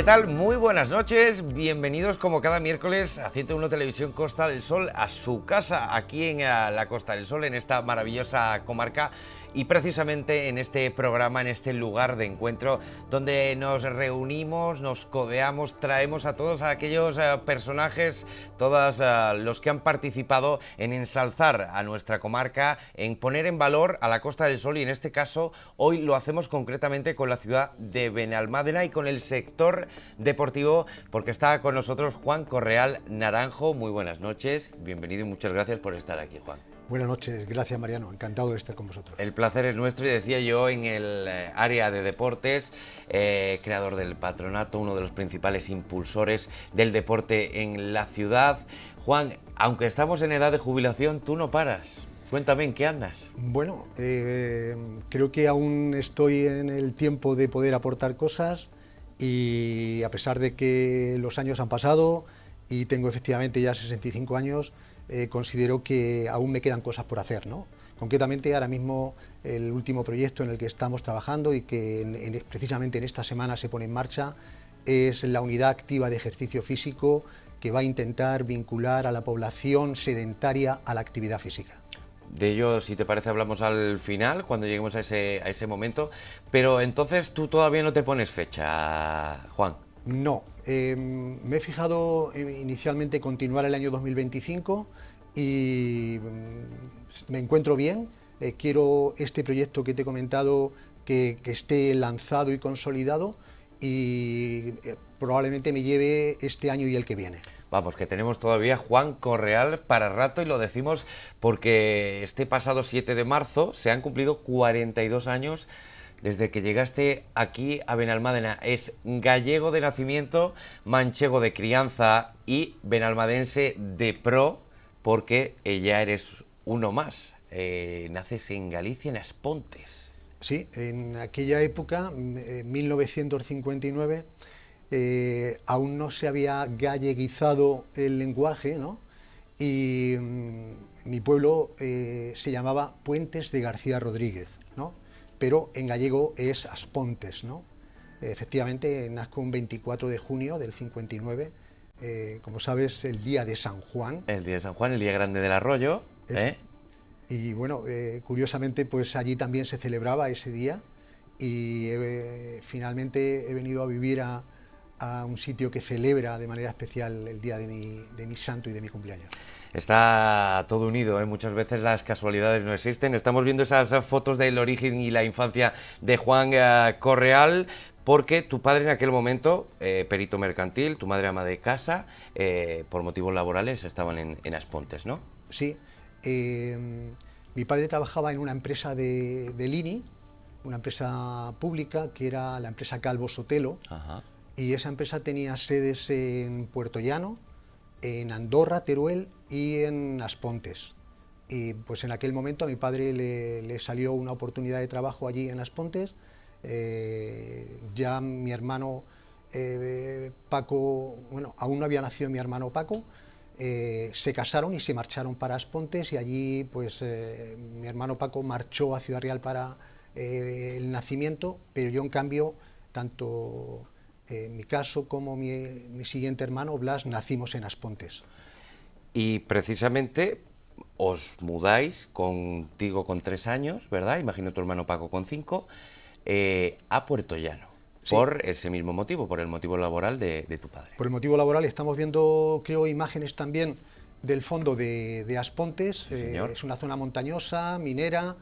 tal? Muy buenas noches, bienvenidos como cada miércoles a 101 Televisión Costa del Sol, a su casa aquí en la Costa del Sol, en esta maravillosa comarca y precisamente en este programa, en este lugar de encuentro donde nos reunimos, nos codeamos, traemos a todos aquellos personajes, todos los que han participado en ensalzar a nuestra comarca, en poner en valor a la Costa del Sol, y en este caso hoy lo hacemos concretamente con la ciudad de Benalmádena y con el sector deportivo, porque está con nosotros Juan Correal Naranjo. Muy buenas noches, bienvenido y muchas gracias por estar aquí, Juan. Buenas noches, gracias Mariano, encantado de estar con vosotros. El placer es nuestro, y decía yo, en el área de deportes, creador del patronato, uno de los principales impulsores del deporte en la ciudad. Juan, aunque estamos en edad de jubilación, tú no paras. Cuéntame, ¿en qué andas? Bueno, creo que aún estoy en el tiempo de poder aportar cosas, y a pesar de que los años han pasado y tengo efectivamente ya 65 años, considero que aún me quedan cosas por hacer, ¿no? Concretamente, ahora mismo el último proyecto en el que estamos trabajando y que precisamente en esta semana se pone en marcha es la unidad activa de ejercicio físico, que va a intentar vincular a la población sedentaria a la actividad física. De ello, si te parece, hablamos al final, cuando lleguemos a ese momento. Pero entonces tú todavía no te pones fecha, Juan. No, me he fijado inicialmente continuar el año 2025 y me encuentro bien. Quiero este proyecto que te he comentado que esté lanzado y consolidado, y probablemente me lleve este año y el que viene. Vamos, que tenemos todavía Juan Correal para rato, y lo decimos porque este pasado 7 de marzo se han cumplido 42 años desde que llegaste aquí a Benalmádena. Es gallego de nacimiento, manchego de crianza y benalmadense de pro, porque ya eres uno más. Naces en Galicia, en Aspontes. Sí, en aquella época, 1959, aún no se había galleguizado el lenguaje, ¿no? Y mi pueblo se llamaba Puentes de García Rodríguez, ¿no? Pero en gallego es Aspontes, ¿no? Efectivamente, nazco un 24 de junio del 59, como sabes, el día de San Juan. El día de San Juan, el día grande del arroyo, ¿eh? Y bueno, curiosamente, pues allí también se celebraba ese día, y finalmente he venido a vivir a un sitio que celebra de manera especial el día de mi santo y de mi cumpleaños. Está todo unido, ¿eh? Muchas veces las casualidades no existen. Estamos viendo esas fotos del origen y la infancia de Juan Correal, porque tu padre en aquel momento, perito mercantil, tu madre ama de casa, por motivos laborales estaban en Aspontes, ¿no? Sí, mi padre trabajaba en una empresa de Lini, una empresa pública que era la empresa Calvo Sotelo. Ajá. Y esa empresa tenía sedes en Puerto Llano, en Andorra, Teruel y en Aspontes. Y pues en aquel momento a mi padre le salió una oportunidad de trabajo allí en Aspontes. Ya mi hermano Paco, bueno, aún no había nacido mi hermano Paco, se casaron y se marcharon para Aspontes, y allí pues mi hermano Paco marchó a Ciudad Real para el nacimiento, pero yo en cambio, tanto en mi caso como mi siguiente hermano, Blas, nacimos en Aspontes. Y precisamente os mudáis contigo con 3 años, ¿verdad? Imagino tu hermano Paco con 5, a Puerto Llano. Sí. Por ese mismo motivo, por el motivo laboral de tu padre. Por el motivo laboral. Estamos viendo, creo, imágenes también del fondo de Aspontes. Sí, es una zona montañosa, minera,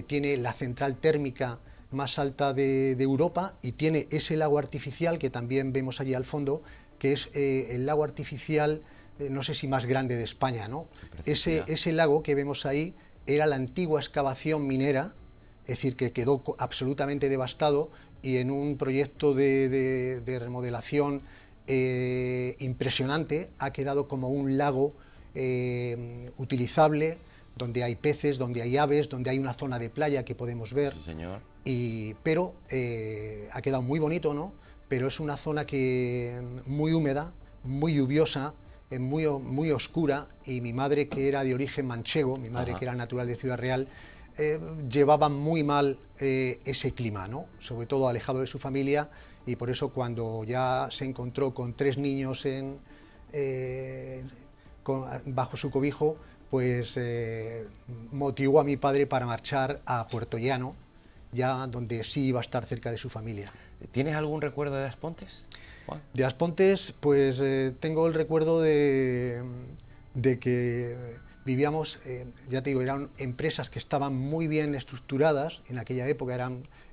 tiene la central térmica más alta de Europa, y tiene ese lago artificial que también vemos allí al fondo, que es el lago artificial, no sé si más grande de España, ¿no? Ese lago que vemos ahí era la antigua excavación minera, es decir, que quedó absolutamente devastado, y en un proyecto de remodelación impresionante ha quedado como un lago utilizable, donde hay peces, donde hay aves, donde hay una zona de playa que podemos ver. Sí, señor. Pero ha quedado muy bonito, ¿no? Pero es una zona muy húmeda, muy lluviosa, muy oscura, y mi madre, que era de origen manchego, mi madre, que era natural de Ciudad Real, llevaba muy mal ese clima, ¿no? Sobre todo alejado de su familia, y por eso cuando ya se encontró con 3 niños bajo su cobijo, pues motivó a mi padre para marchar a Puertollano, ya donde sí iba a estar cerca de su familia. ¿Tienes algún recuerdo de Aspontes, Juan? De Aspontes, pues tengo el recuerdo de que vivíamos, ya te digo, eran empresas que estaban muy bien estructuradas, en aquella época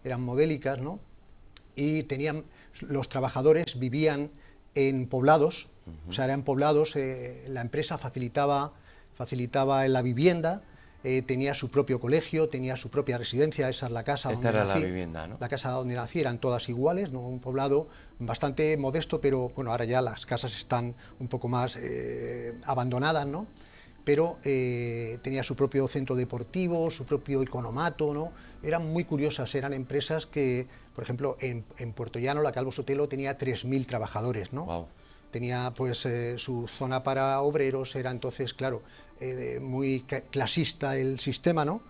eran modélicas, ¿no? Y los trabajadores vivían en poblados, o sea, eran poblados, la empresa facilitaba la vivienda, tenía su propio colegio, tenía su propia residencia, esa es la casa donde nací. Esta era la vivienda, ¿no? La casa donde nací, eran todas iguales, ¿no? Un poblado bastante modesto, pero bueno, ahora ya las casas están un poco más abandonadas, ¿no? Pero tenía su propio centro deportivo, su propio economato, ¿no? Eran muy curiosas, eran empresas que, por ejemplo, en Puertollano, la Calvo Sotelo tenía 3.000 trabajadores, ¿no? Wow. Tenía pues su zona para obreros, era entonces, claro, muy clasista el sistema, ¿no?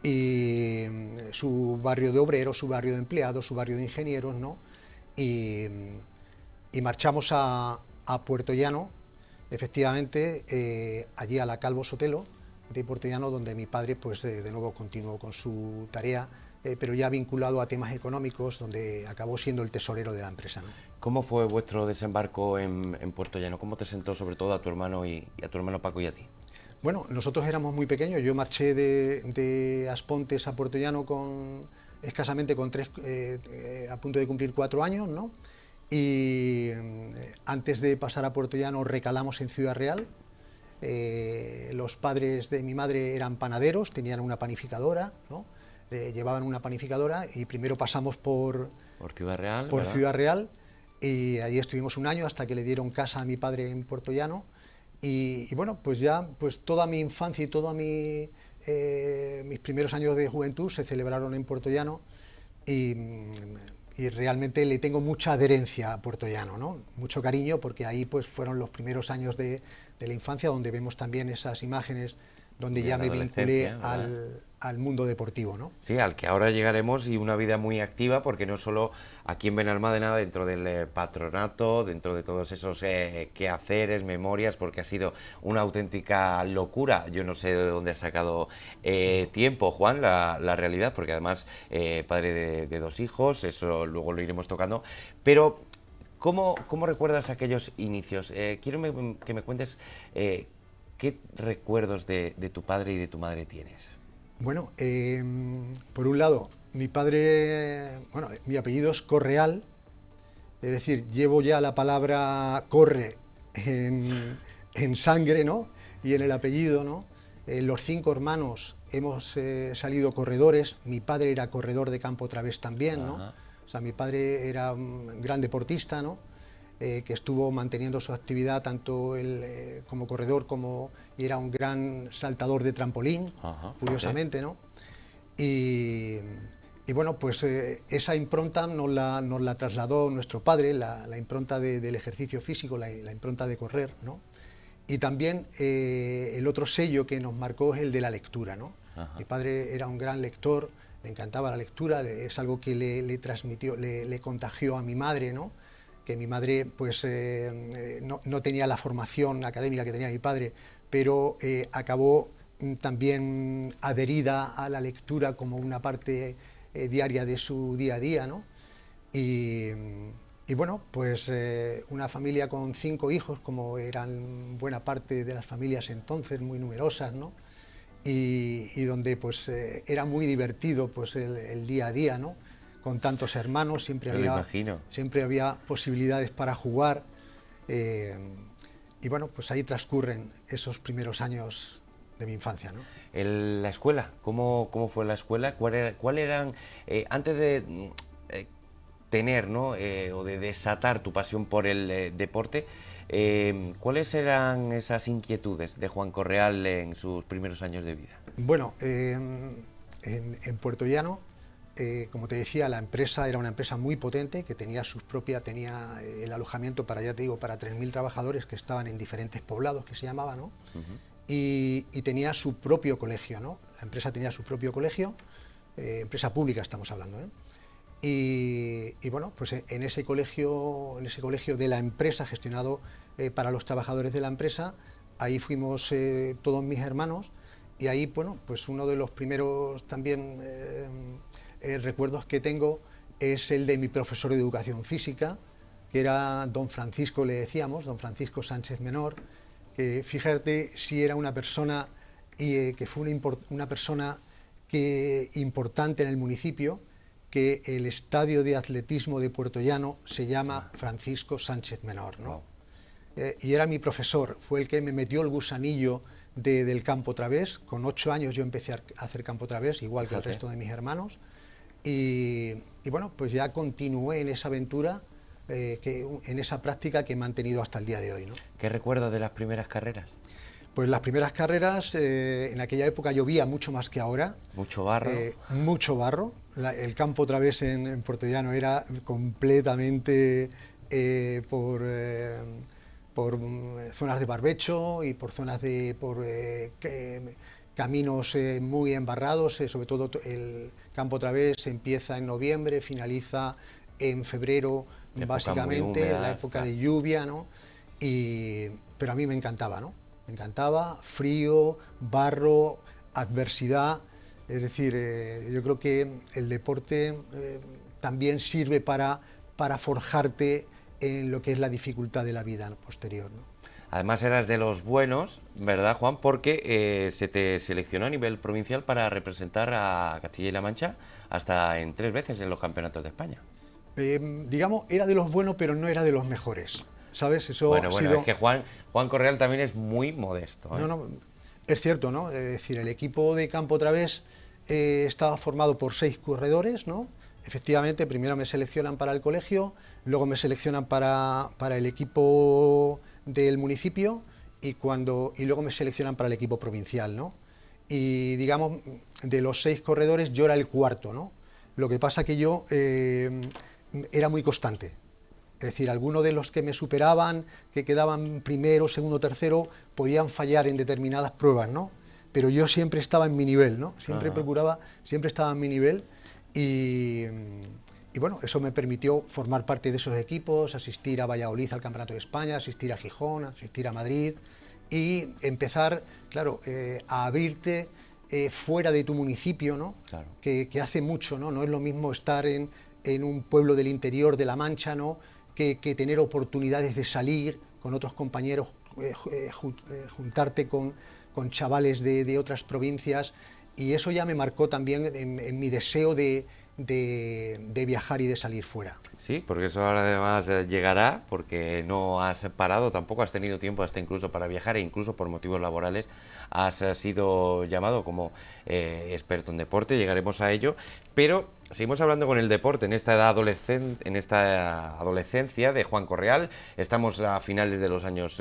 Y su barrio de obreros, su barrio de empleados, su barrio de ingenieros, ¿no? Y marchamos a Puertollano, efectivamente, allí a la Calvo Sotelo de Puertollano, donde mi padre pues de nuevo continuó con su tarea, pero ya vinculado a temas económicos, donde acabó siendo el tesorero de la empresa, ¿no? ¿Cómo fue vuestro desembarco en Puertollano? ¿Cómo te sentó sobre todo a tu hermano y a tu hermano Paco y a ti? Bueno, nosotros éramos muy pequeños. Yo marché de Aspontes a Puertollano escasamente con a punto de cumplir 4 años, ¿no? Y antes de pasar a Puertollano recalamos en Ciudad Real. Los padres de mi madre eran panaderos, tenían una panificadora, ¿no? Llevaban una panificadora y primero pasamos por Ciudad Real, por ¿verdad? Ciudad Real, y allí estuvimos un año hasta que le dieron casa a mi padre en Puertollano. Y bueno, pues ya pues toda mi infancia y todos mis primeros años de juventud se celebraron en Puertollano, y realmente le tengo mucha adherencia a Puertollano, ¿no? Mucho cariño, porque ahí pues fueron los primeros años de la infancia, donde vemos también esas imágenes donde ya me vinculé al mundo deportivo, ¿no? Sí, al que ahora llegaremos, y una vida muy activa, porque no solo aquí en Benalmádena, dentro del patronato, dentro de todos esos quehaceres, memorias, porque ha sido una auténtica locura. Yo no sé de dónde has sacado tiempo, Juan, la realidad, porque además padre de 2 hijos, eso luego lo iremos tocando, pero ¿cómo recuerdas aquellos inicios? Quiero que me cuentes qué recuerdos de tu padre y de tu madre tienes. Bueno, por un lado, mi padre, bueno, mi apellido es Correal, es decir, llevo ya la palabra corre en sangre, ¿no? Y en el apellido, ¿no? Los 5 hermanos hemos salido corredores. Mi padre era corredor de campo otra vez también, ¿no? Ajá. O sea, mi padre era un gran deportista, ¿no? Que estuvo manteniendo su actividad tanto él como corredor, y era un gran saltador de trampolín, Ajá, curiosamente, ¿no? Y bueno, pues esa impronta nos la trasladó nuestro padre, la impronta del ejercicio físico, la impronta de correr, ¿no? Y también el otro sello que nos marcó es el de la lectura, ¿no? Ajá. Mi padre era un gran lector, le encantaba la lectura, es algo que le transmitió, le contagió a mi madre, ¿no? Que mi madre pues no tenía la formación académica que tenía mi padre, pero acabó también adherida a la lectura como una parte diaria de su día a día, ¿no? Y bueno, pues una familia con 5 hijos, como eran buena parte de las familias entonces, muy numerosas, ¿no? Y donde pues era muy divertido pues el día a día, ¿no? Con tantos hermanos, siempre había posibilidades para jugar, y bueno, pues ahí transcurren esos primeros años de mi infancia, ¿no? La escuela, ¿cómo fue la escuela? ¿Cuál eran, antes de tener, ¿no? O de desatar tu pasión por el deporte, cuáles eran esas inquietudes de Juan Correal en sus primeros años de vida? Bueno, en Puertollano, como te decía, la empresa era una empresa muy potente, que tenía el alojamiento para, ya te digo, para 3.000 trabajadores que estaban en diferentes poblados, que se llamaba, ¿no? Uh-huh. Y tenía su propio colegio, ¿no? La empresa tenía su propio colegio, empresa pública estamos hablando, ¿eh? y bueno, pues en ese colegio de la empresa, gestionado para los trabajadores de la empresa, ahí fuimos todos mis hermanos, y ahí, bueno, pues uno de los primeros también recuerdos que tengo es el de mi profesor de educación física, que era don Francisco, le decíamos, don Francisco Sánchez Menor, que fíjate si era una persona que fue una persona importante en el municipio, que el estadio de atletismo de Puertollano se llama Francisco Sánchez Menor, ¿no? Y era mi profesor, fue el que me metió el gusanillo del campo través. Con 8 años yo empecé a hacer campo través, igual que el resto de mis hermanos, y bueno, pues ya continué en esa aventura, en esa práctica que he mantenido hasta el día de hoy, ¿no? ¿Qué recuerdas de las primeras carreras? Pues las primeras carreras, en aquella época llovía mucho más que ahora. Mucho barro. Mucho barro. El campo otra vez en Puertollano era completamente por zonas de barbecho y por zonas de caminos muy embarrados. Sobre todo el campo otra vez empieza en noviembre, finaliza en febrero, básicamente, la época de lluvia, ¿no? Pero a mí me encantaba, ¿no? Me encantaba, frío, barro, adversidad. Es decir, yo creo que el deporte también sirve para forjarte en lo que es la dificultad de la vida posterior, ¿no? Además eras de los buenos, ¿verdad, Juan? Porque se te seleccionó a nivel provincial para representar a Castilla y La Mancha hasta en 3 veces en los campeonatos de España. Digamos, era de los buenos, pero no era de los mejores, ¿sabes? Eso bueno, ha sido... es que Juan Correal también es muy modesto, ¿eh? No, es cierto, ¿no? Es decir, el equipo de campo otra vez estaba formado por 6 corredores, ¿no? Efectivamente, primero me seleccionan para el colegio, luego me seleccionan para el equipo del municipio y luego me seleccionan para el equipo provincial, ¿no? Y digamos, de los 6 corredores yo era el cuarto, ¿no? Lo que pasa que yo era muy constante. Es decir, algunos de los que me superaban, que quedaban primero, segundo, tercero, podían fallar en determinadas pruebas, ¿no? Pero yo siempre estaba en mi nivel, ¿no? Siempre procuraba, siempre estaba en mi nivel y bueno, eso me permitió formar parte de esos equipos, asistir a Valladolid al Campeonato de España, asistir a Gijón, asistir a Madrid y empezar, claro, a abrirte fuera de tu municipio, ¿no? Claro. Que hace mucho, ¿no? No es lo mismo estar en un pueblo del interior de La Mancha, ¿no? Que tener oportunidades de salir con otros compañeros, juntarte con chavales de otras provincias, y eso ya me marcó también en mi deseo de viajar y de salir fuera. Sí, porque eso ahora además llegará, porque no has parado, tampoco has tenido tiempo hasta incluso para viajar, e incluso por motivos laborales has sido llamado como experto en deporte, llegaremos a ello, pero seguimos hablando con el deporte en esta edad adolescencia de Juan Correal. Estamos a finales de los años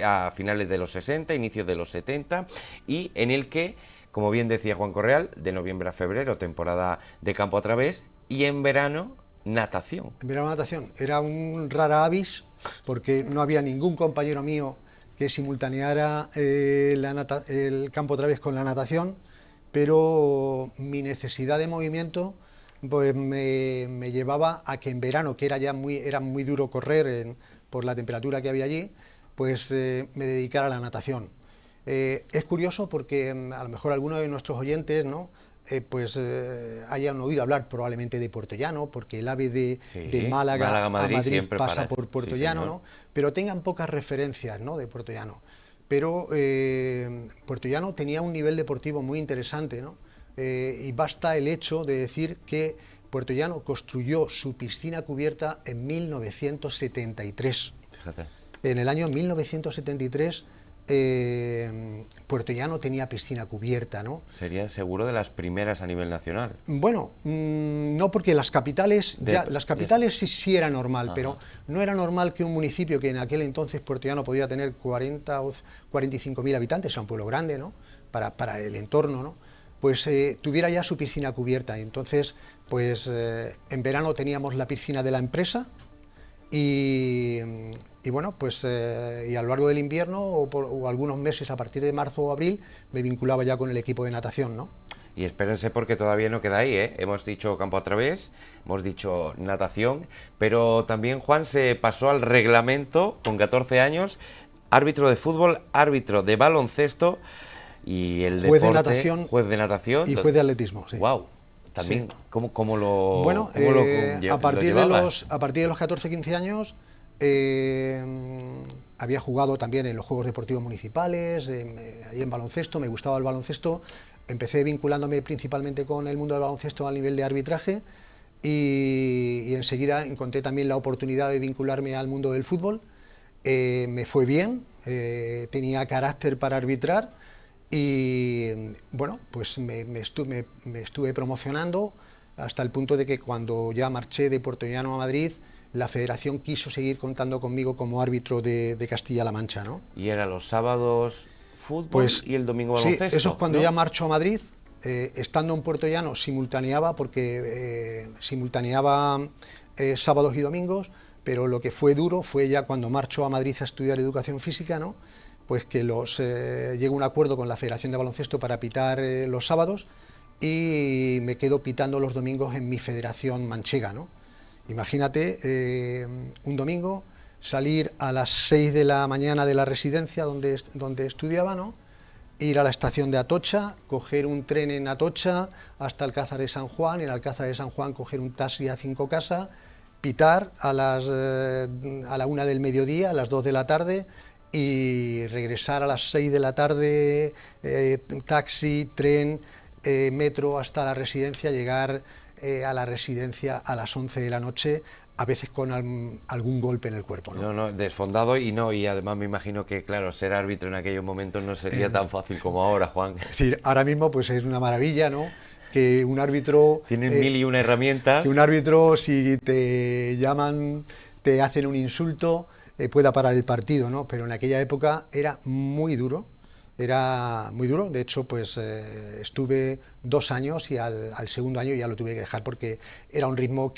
a finales de los 60, inicios de los 70, y en el que, como bien decía Juan Correal, de noviembre a febrero, temporada de campo a través, y en verano, natación. En verano natación. Era un rara avis, porque no había ningún compañero mío que simultaneara el campo a través con la natación, pero mi necesidad de movimiento pues me llevaba a que en verano, que era muy duro correr por la temperatura que había allí, pues me dedicara a la natación. Es curioso porque a lo mejor algunos de nuestros oyentes, ¿no? Hayan oído hablar probablemente de Puertollano, porque el AVE de Málaga a Madrid pasa por Puertollano, sí, ¿no? Pero tengan pocas referencias, ¿no? De Puertollano. Pero Puertollano tenía un nivel deportivo muy interesante, ¿no? Y basta el hecho de decir que Puertollano construyó su piscina cubierta en 1973. Fíjate. En el año 1973 Puertollano tenía piscina cubierta, ¿no? Sería seguro de las primeras a nivel nacional. Bueno, no, porque las capitales sí era normal. Ajá. Pero no era normal que un municipio que en aquel entonces Puertollano podía tener 40 o 45.000 habitantes, era un pueblo grande, ¿no? Para el entorno, ¿no? Pues tuviera ya su piscina cubierta. Entonces, pues en verano teníamos la piscina de la empresa y bueno, pues y a lo largo del invierno o algunos meses a partir de marzo o abril me vinculaba ya con el equipo de natación, ¿no? Y espérense porque todavía no queda ahí, ¿eh? Hemos dicho campo a través, hemos dicho natación, pero también Juan se pasó al reglamento con 14 años, árbitro de fútbol, árbitro de baloncesto y el Juez de deporte, natación juez de natación. y juez de atletismo, sí. Wow. También, Sí. ¿cómo lo, Bueno, cómo lo a partir lo de llevabas? a partir de los 14-15 años había jugado también en los Juegos Deportivos Municipales, ahí en baloncesto, me gustaba el baloncesto. Empecé vinculándome principalmente con el mundo del baloncesto al nivel de arbitraje y enseguida encontré también la oportunidad de vincularme al mundo del fútbol. Me fue bien, tenía carácter para arbitrar y bueno, pues me estuve promocionando hasta el punto de que cuando ya marché de Puertollano a Madrid, la federación quiso seguir contando conmigo como árbitro de Castilla-La Mancha, ¿no? Y era los sábados fútbol Pues y el domingo sí, baloncesto. eso es cuando ¿no? ya marcho a Madrid. Estando en Puerto Llano simultaneaba, porque simultaneaba sábados y domingos, pero lo que fue duro fue ya cuando marcho a Madrid a estudiar educación física, ¿no? Pues que llego a un acuerdo con la Federación de Baloncesto para pitar los sábados y me quedo pitando los domingos en mi federación manchega, ¿no? Imagínate un domingo salir a las 6 de la mañana de la residencia donde estudiaba, ¿no? Ir a la estación de Atocha, coger un tren en Atocha hasta Alcázar de San Juan, en Alcázar de San Juan coger un taxi a 5 Casa, pitar a la 1 del mediodía, a las 2 de la tarde y regresar a las 6 de la tarde, taxi, tren, metro hasta la residencia, llegar a la residencia a las 11 de la noche, a veces con algún golpe en el cuerpo, ¿no? No, desfondado y además me imagino que, claro, ser árbitro en aquellos momentos no sería tan fácil como ahora, Juan. Es decir, ahora mismo pues es una maravilla, ¿no? Que un árbitro... Tienen mil y una herramientas. Que un árbitro, si te llaman, te hacen un insulto, pueda parar el partido, ¿no? Pero en aquella época era muy duro. Era muy duro, de hecho pues estuve 2 años y al segundo año ya lo tuve que dejar porque era un ritmo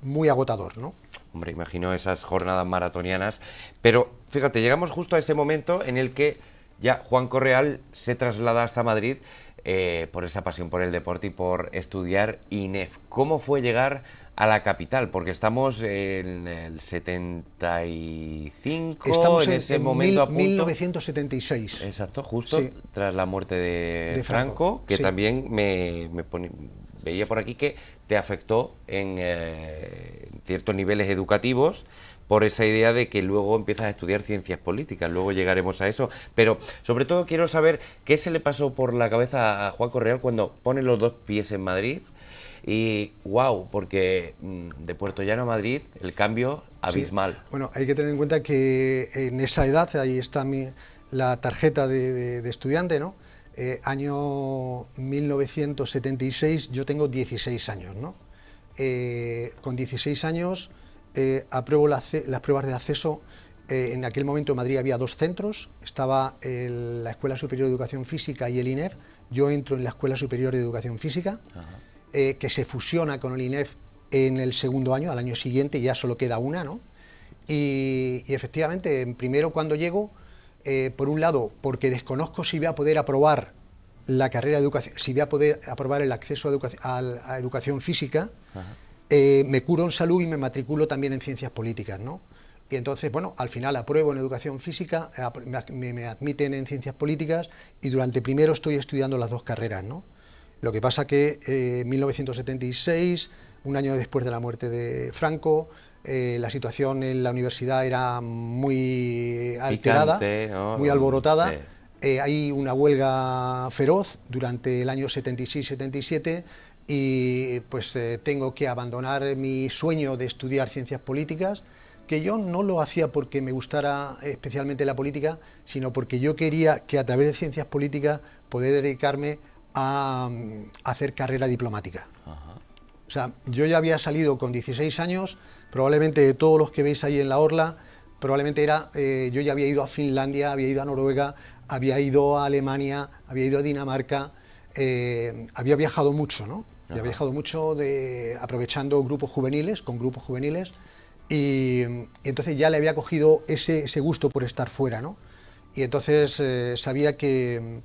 muy agotador, ¿no? Hombre, imagino esas jornadas maratonianas, pero fíjate, llegamos justo a ese momento en el que ya Juan Correal se traslada hasta Madrid por esa pasión por el deporte y por estudiar INEF. ¿Cómo fue llegar a la capital? Porque estamos en el 75, estamos en ese momento a punto. 1976. Exacto, justo sí. Tras la muerte de Franco, que sí. también veía por aquí que te afectó en ciertos niveles educativos por esa idea de que luego empiezas a estudiar ciencias políticas, luego llegaremos a eso, pero sobre todo quiero saber qué se le pasó por la cabeza a Juan Correal cuando pone los 2 pies en Madrid y wow, porque de Puertollano a Madrid el cambio abismal. Sí. Bueno, hay que tener en cuenta que en esa edad, ahí está la tarjeta de estudiante, ¿no? Año 1976, yo tengo 16 años, ¿no? Con 16 años apruebo las pruebas de acceso. En aquel momento en Madrid había 2 centros, estaba la Escuela Superior de Educación Física y el INEF. Yo entro en la Escuela Superior de Educación Física, que se fusiona con el INEF en el segundo año, al año siguiente ya solo queda una, ¿no? Y efectivamente, primero cuando llego, por un lado, porque desconozco si voy a poder aprobar la carrera de educación, si voy a poder aprobar el acceso a educación física, me curo en salud y me matriculo también en ciencias políticas, ¿no? Y entonces, bueno, al final apruebo en educación física, me admiten en ciencias políticas y durante primero estoy estudiando las 2 carreras, ¿no? Lo que pasa que en 1976, un año después de la muerte de Franco, la situación en la universidad era muy alterada, Picante, ¿no? muy alborotada. Sí. Hay una huelga feroz durante el año 76-77 y pues tengo que abandonar mi sueño de estudiar ciencias políticas, que yo no lo hacía porque me gustara especialmente la política, sino porque yo quería que a través de ciencias políticas poder dedicarme a hacer carrera diplomática. Ajá. O sea, yo ya había salido con 16 años, probablemente de todos los que veis ahí en la orla, probablemente yo ya había ido a Finlandia, había ido a Noruega, había ido a Alemania, había ido a Dinamarca, había viajado mucho, ¿no? Había viajado mucho aprovechando grupos juveniles, con grupos juveniles, y entonces ya le había cogido ese gusto por estar fuera, ¿no? Y entonces sabía que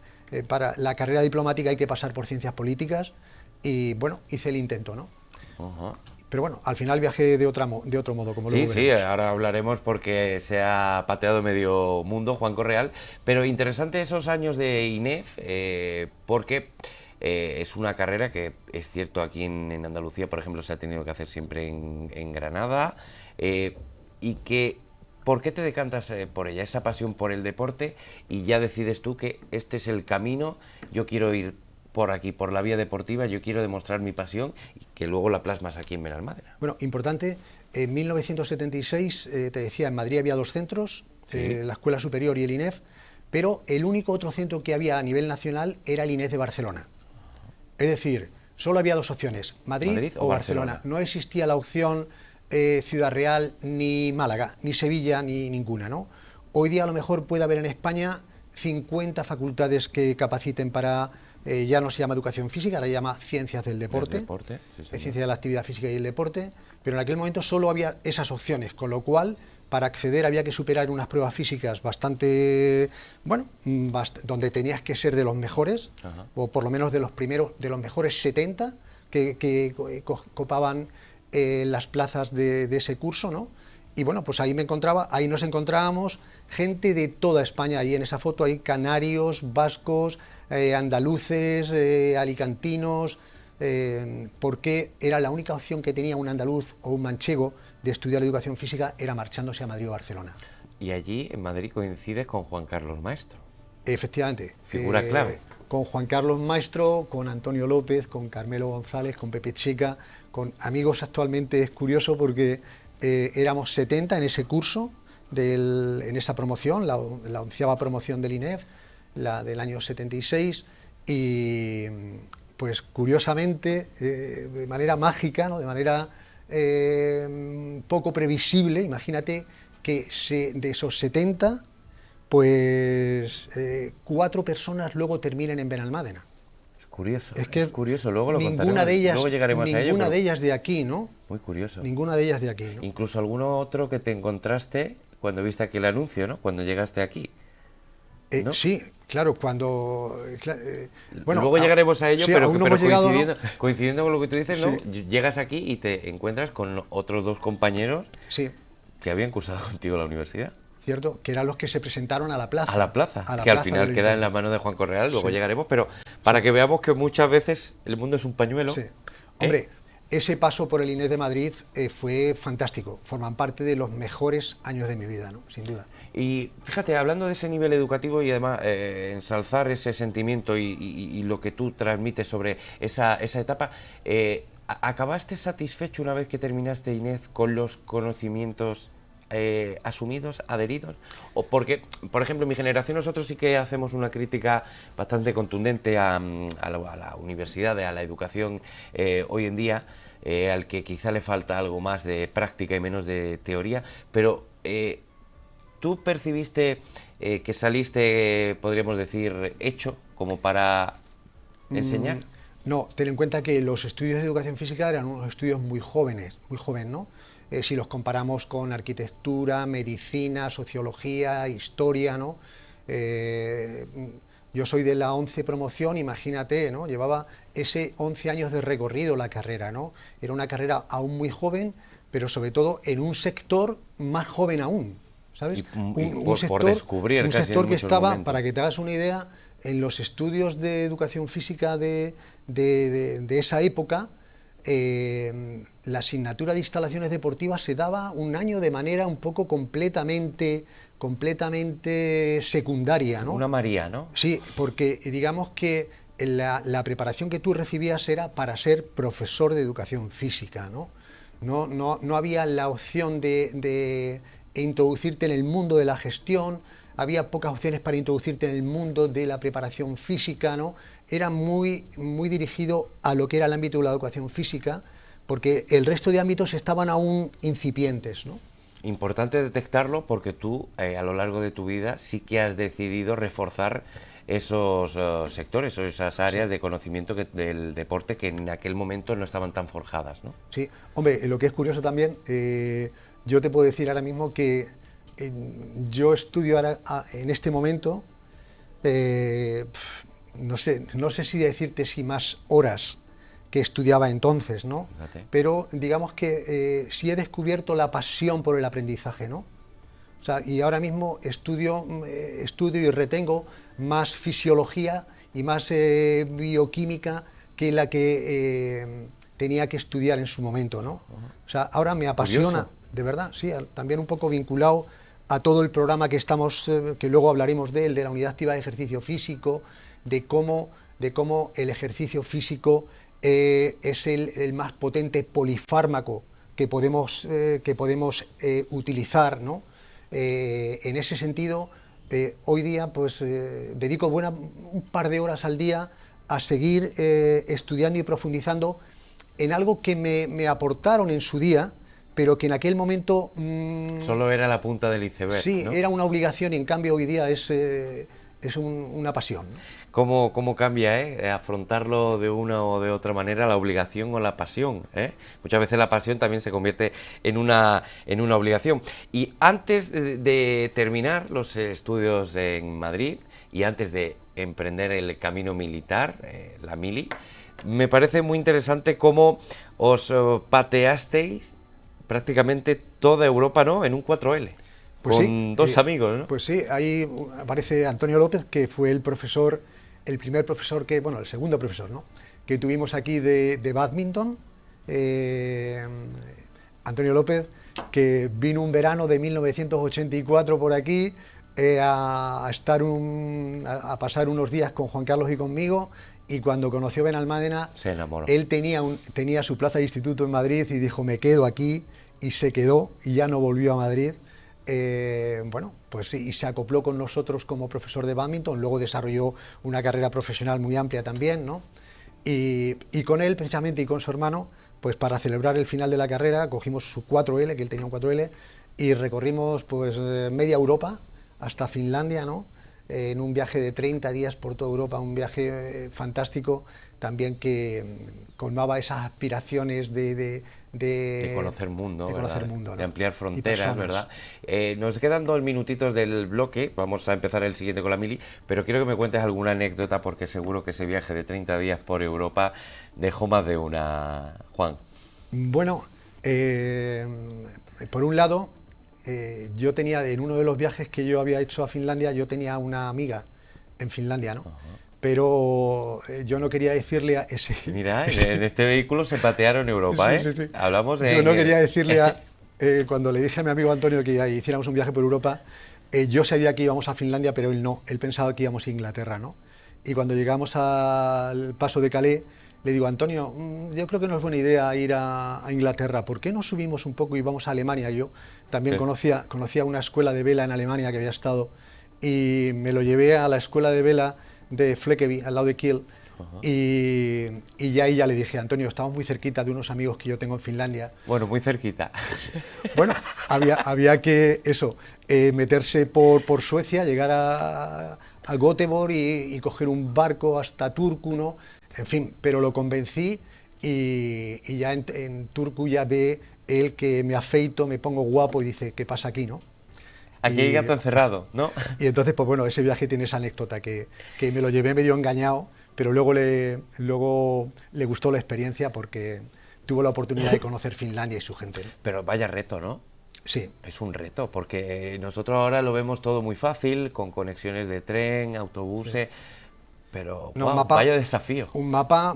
para la carrera diplomática hay que pasar por ciencias políticas y bueno, hice el intento, ¿no? Pero bueno, al final viajé de otro modo, como luego Sí, veremos. ahora hablaremos porque se ha pateado medio mundo Juan Correal, pero interesante esos años de INEF, porque es una carrera que es cierto aquí en Andalucía, por ejemplo, se ha tenido que hacer siempre en Granada, y que ¿por qué te decantas por ella? Esa pasión por el deporte y ya decides tú que este es el camino, yo quiero ir por aquí, por la vía deportiva, yo quiero demostrar mi pasión y que luego la plasmas aquí en Benalmádena. Bueno, importante, en 1976, te decía, en Madrid había dos centros, Sí. la Escuela Superior y el INEF, pero el único otro centro que había a nivel nacional era el INEF de Barcelona. Es decir, solo había dos opciones, Madrid, Madrid o o Barcelona. Barcelona. No existía la opción Ciudad Real, ni Málaga, ni Sevilla, ni ninguna, ¿no? Hoy día a lo mejor puede haber en España 50 facultades que capaciten para, ya no se llama educación física, ahora se llama ciencias del deporte, Sí, señor. ciencia de la actividad física y el deporte, pero en aquel momento solo había esas opciones, con lo cual para acceder había que superar unas pruebas físicas bastante, bueno, donde tenías que ser de los mejores, o por lo menos de los primeros, de los mejores 70 que copaban las plazas de ese curso, ¿no? Y bueno, pues ahí ahí nos encontrábamos gente de toda España, ahí en esa foto hay canarios, vascos, andaluces, alicantinos, porque era la única opción que tenía un andaluz o un manchego de estudiar educación física, era marchándose a Madrid o Barcelona. Y allí en Madrid coincides con Juan Carlos Maestro. Efectivamente. Figura clave. Con Juan Carlos Maestro, con Antonio López, con Carmelo González, con Pepe Checa, con amigos actualmente. Es curioso porque éramos 70 en ese curso, en esa promoción, la 11ª promoción del INEF, la del año 76, y pues curiosamente, de manera mágica, ¿no? De manera poco previsible, imagínate que de esos 70, pues 4 personas luego terminen en Benalmádena. Es que es curioso, luego lo ninguna contaremos, de ellas, luego llegaremos a ello. Ninguna de ellas de aquí, ¿no? Muy curioso. Ninguna de ellas de aquí, ¿no? Incluso alguno otro que te encontraste cuando viste aquel anuncio, ¿no? Cuando llegaste aquí. ¿No? Sí, claro, cuando... bueno, luego llegaremos a ello, sí, pero llegado, coincidiendo con lo que tú dices, sí. ¿no? Llegas aquí y te encuentras con otros dos compañeros sí. que habían cursado contigo la universidad. Cierto, que eran los que se presentaron a la plaza. A la plaza, que plaza al final queda en la mano de Juan Correal, luego sí. llegaremos, pero para que veamos que muchas veces el mundo es un pañuelo. Sí. Hombre, ese paso por el INEF de Madrid fue fantástico, forman parte de los mejores años de mi vida, ¿no? Sin duda. Y fíjate, hablando de ese nivel educativo y además ensalzar ese sentimiento y lo que tú transmites sobre esa etapa, ¿acabaste satisfecho una vez que terminaste INEF con los conocimientos asumidos, adheridos? O porque, por ejemplo, en mi generación nosotros sí que hacemos una crítica bastante contundente a la universidad, a la educación hoy en día, al que quizá le falta algo más de práctica y menos de teoría, pero ¿tú percibiste que saliste, podríamos decir, hecho como para enseñar? No, ten en cuenta que los estudios de educación física eran unos estudios muy jóvenes, ¿no? Si los comparamos con arquitectura, medicina, sociología, historia, ¿no? Yo soy de la 11 promoción, imagínate, ¿no? Llevaba ese 11 años de recorrido la carrera, ¿no? Era una carrera aún muy joven, pero sobre todo en un sector más joven aún, ¿sabes? Un sector, por descubrir, un casi sector en que estaba, momentos. para que te hagas una idea, en los estudios de educación física de esa época, la asignatura de instalaciones deportivas se daba un año de manera un poco completamente secundaria, ¿no? Una María, ¿no? Sí, porque digamos que la preparación que tú recibías era para ser profesor de educación física, ¿no? No había la opción de introducirte en el mundo de la gestión, había pocas opciones para introducirte en el mundo de la preparación física, ¿no? Era muy dirigido a lo que era el ámbito de la educación física, porque el resto de ámbitos estaban aún incipientes, ¿no? Importante detectarlo porque tú, a lo largo de tu vida, sí que has decidido reforzar esos sectores o esas áreas de conocimiento del deporte que en aquel momento no estaban tan forjadas, ¿no? Sí, hombre, lo que es curioso también, yo te puedo decir ahora mismo que yo estudio ahora, en este momento, no sé si decirte si más horas que estudiaba entonces, ¿no? Fíjate. Pero digamos que sí he descubierto la pasión por el aprendizaje, ¿no? O sea, y ahora mismo estudio y retengo más fisiología y más bioquímica que la que tenía que estudiar en su momento, ¿no? O sea, ahora me apasiona, Curioso. de verdad, sí, también un poco vinculado a todo el programa que estamos, que luego hablaremos de él, de la unidad activa de ejercicio físico, de cómo el ejercicio físico es el más potente polifármaco que podemos utilizar, ¿no? En ese sentido, hoy día pues dedico un par de horas al día a seguir estudiando y profundizando en algo que me aportaron en su día, pero que en aquel momento Solo era la punta del iceberg, sí, ¿no? era una obligación y en cambio hoy día es una pasión, ¿no? ¿Cómo cambia, afrontarlo de una o de otra manera, la obligación o la pasión, eh? Muchas veces la pasión también se convierte en una obligación. Y antes de terminar los estudios en Madrid y antes de emprender el camino militar, la mili, me parece muy interesante cómo os pateasteis prácticamente toda Europa, ¿no? En un 4L. Pues con sí, dos amigos, ¿no? Pues sí, ahí aparece Antonio López, que fue el profesor, el primer profesor que, bueno, el segundo profesor, ¿no? Que tuvimos aquí de bádminton. Antonio López, que vino un verano de 1984 por aquí a pasar unos días con Juan Carlos y conmigo, y cuando conoció Benalmádena, Se enamoró. él tenía su plaza de instituto en Madrid y dijo, me quedo aquí, y se quedó y ya no volvió a Madrid. Bueno, pues sí, y se acopló con nosotros como profesor de bádminton, luego desarrolló una carrera profesional muy amplia también, ¿no? Y con él, precisamente, y con su hermano, pues para celebrar el final de la carrera, cogimos su 4L, que él tenía un 4L, y recorrimos pues media Europa hasta Finlandia, ¿no? En un viaje de 30 días por toda Europa, un viaje fantástico, también que colmaba esas aspiraciones de conocer mundo, de ¿verdad? conocer mundo, ¿no? De ampliar Y fronteras, personas. ¿verdad? Nos quedan 2 minutitos del bloque, vamos a empezar el siguiente con la mili, pero quiero que me cuentes alguna anécdota porque seguro que ese viaje de 30 días por Europa dejó más de una, Juan. Bueno, por un lado, yo tenía, en uno de los viajes que yo había hecho a Finlandia, yo tenía una amiga en Finlandia, ¿no? Pero yo no quería decirle a ese... Mira, en este vehículo se patearon Europa, ¿eh? Sí, sí, sí. Hablamos de... Yo no quería decirle cuando le dije a mi amigo Antonio que hiciéramos un viaje por Europa, yo sabía que íbamos a Finlandia, pero él no, él pensaba que íbamos a Inglaterra, ¿no? Y cuando llegamos al paso de Calais, le digo, Antonio, yo creo que no es buena idea ir a Inglaterra, ¿por qué no subimos un poco y vamos a Alemania? Yo también Sí. conocía una escuela de vela en Alemania que había estado, y me lo llevé a la escuela de vela de Fleckeby, al lado de Kiel, y ya ahí ya le dije, Antonio, estamos muy cerquita de unos amigos que yo tengo en Finlandia. Bueno, muy cerquita. Bueno, había que, meterse por Suecia, llegar a Göteborg y coger un barco hasta Turku, ¿no? En fin, pero lo convencí y ya en Turku ya ve él que me afeito, me pongo guapo y dice, ¿qué pasa aquí, no? Aquí hay gato encerrado, ¿no? Y entonces, pues bueno, ese viaje tiene esa anécdota, que me lo llevé medio engañado, pero luego le gustó la experiencia porque tuvo la oportunidad de conocer Finlandia y su gente, ¿no? Pero vaya reto, ¿no? Sí. Es un reto, porque nosotros ahora lo vemos todo muy fácil, con conexiones de tren, autobuses, pero No, guau, vaya desafío. Un mapa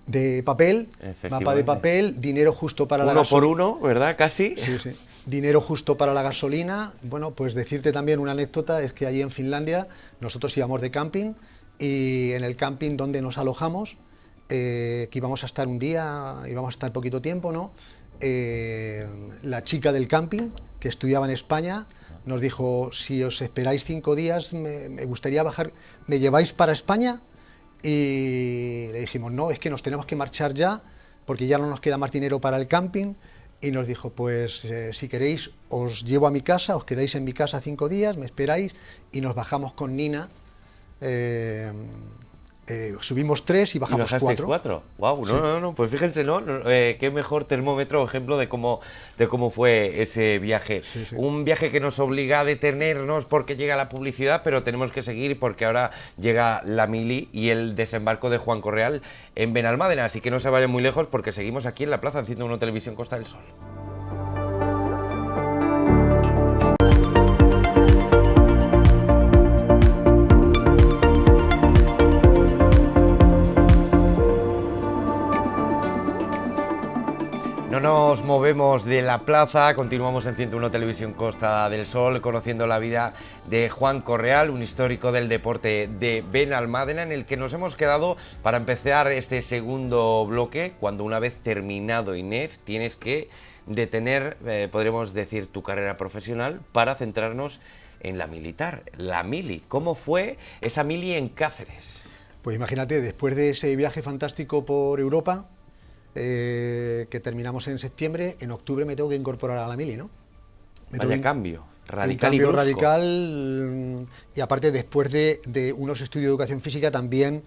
de papel, Efectivamente. dinero justo para la Uno por gasolina. uno, ¿verdad? Casi. Sí, sí. Dinero justo para la gasolina. Bueno, pues decirte también una anécdota, es que allí en Finlandia nosotros íbamos de camping, y en el camping donde nos alojamos, que íbamos a estar un día, íbamos a estar poquito tiempo, ¿no? La chica del camping, que estudiaba en España, nos dijo, si os esperáis 5 días, me gustaría bajar, ¿me lleváis para España? Y le dijimos, no, es que nos tenemos que marchar ya, porque ya no nos queda más dinero para el camping. Y nos dijo, pues si queréis, os llevo a mi casa, os quedáis en mi casa 5 días, me esperáis, y nos bajamos con Nina Subimos 3 y bajamos 4. 4. Wow, Sí. no, pues fíjense, ¿no? Qué mejor termómetro o ejemplo de cómo fue ese viaje. Sí, sí. Un viaje que nos obliga a detenernos porque llega la publicidad, pero tenemos que seguir porque ahora llega la mili y el desembarco de Juan Correal en Benalmádena. Así que no se vayan muy lejos porque seguimos aquí en la plaza en 101 Televisión Costa del Sol. No nos movemos de la plaza, continuamos en 101 Televisión Costa del Sol, conociendo la vida de Juan Correal, un histórico del deporte de Benalmádena, en el que nos hemos quedado para empezar este segundo bloque, cuando una vez terminado INEF tienes que detener, podremos decir, tu carrera profesional para centrarnos en la militar, la mili. ¿Cómo fue esa mili en Cáceres? Pues imagínate, después de ese viaje fantástico por Europa, que terminamos en septiembre, en octubre me tengo que incorporar a la mili, ¿no? Vaya cambio, radical un cambio y brusco. Radical, y aparte después de unos estudios de educación física también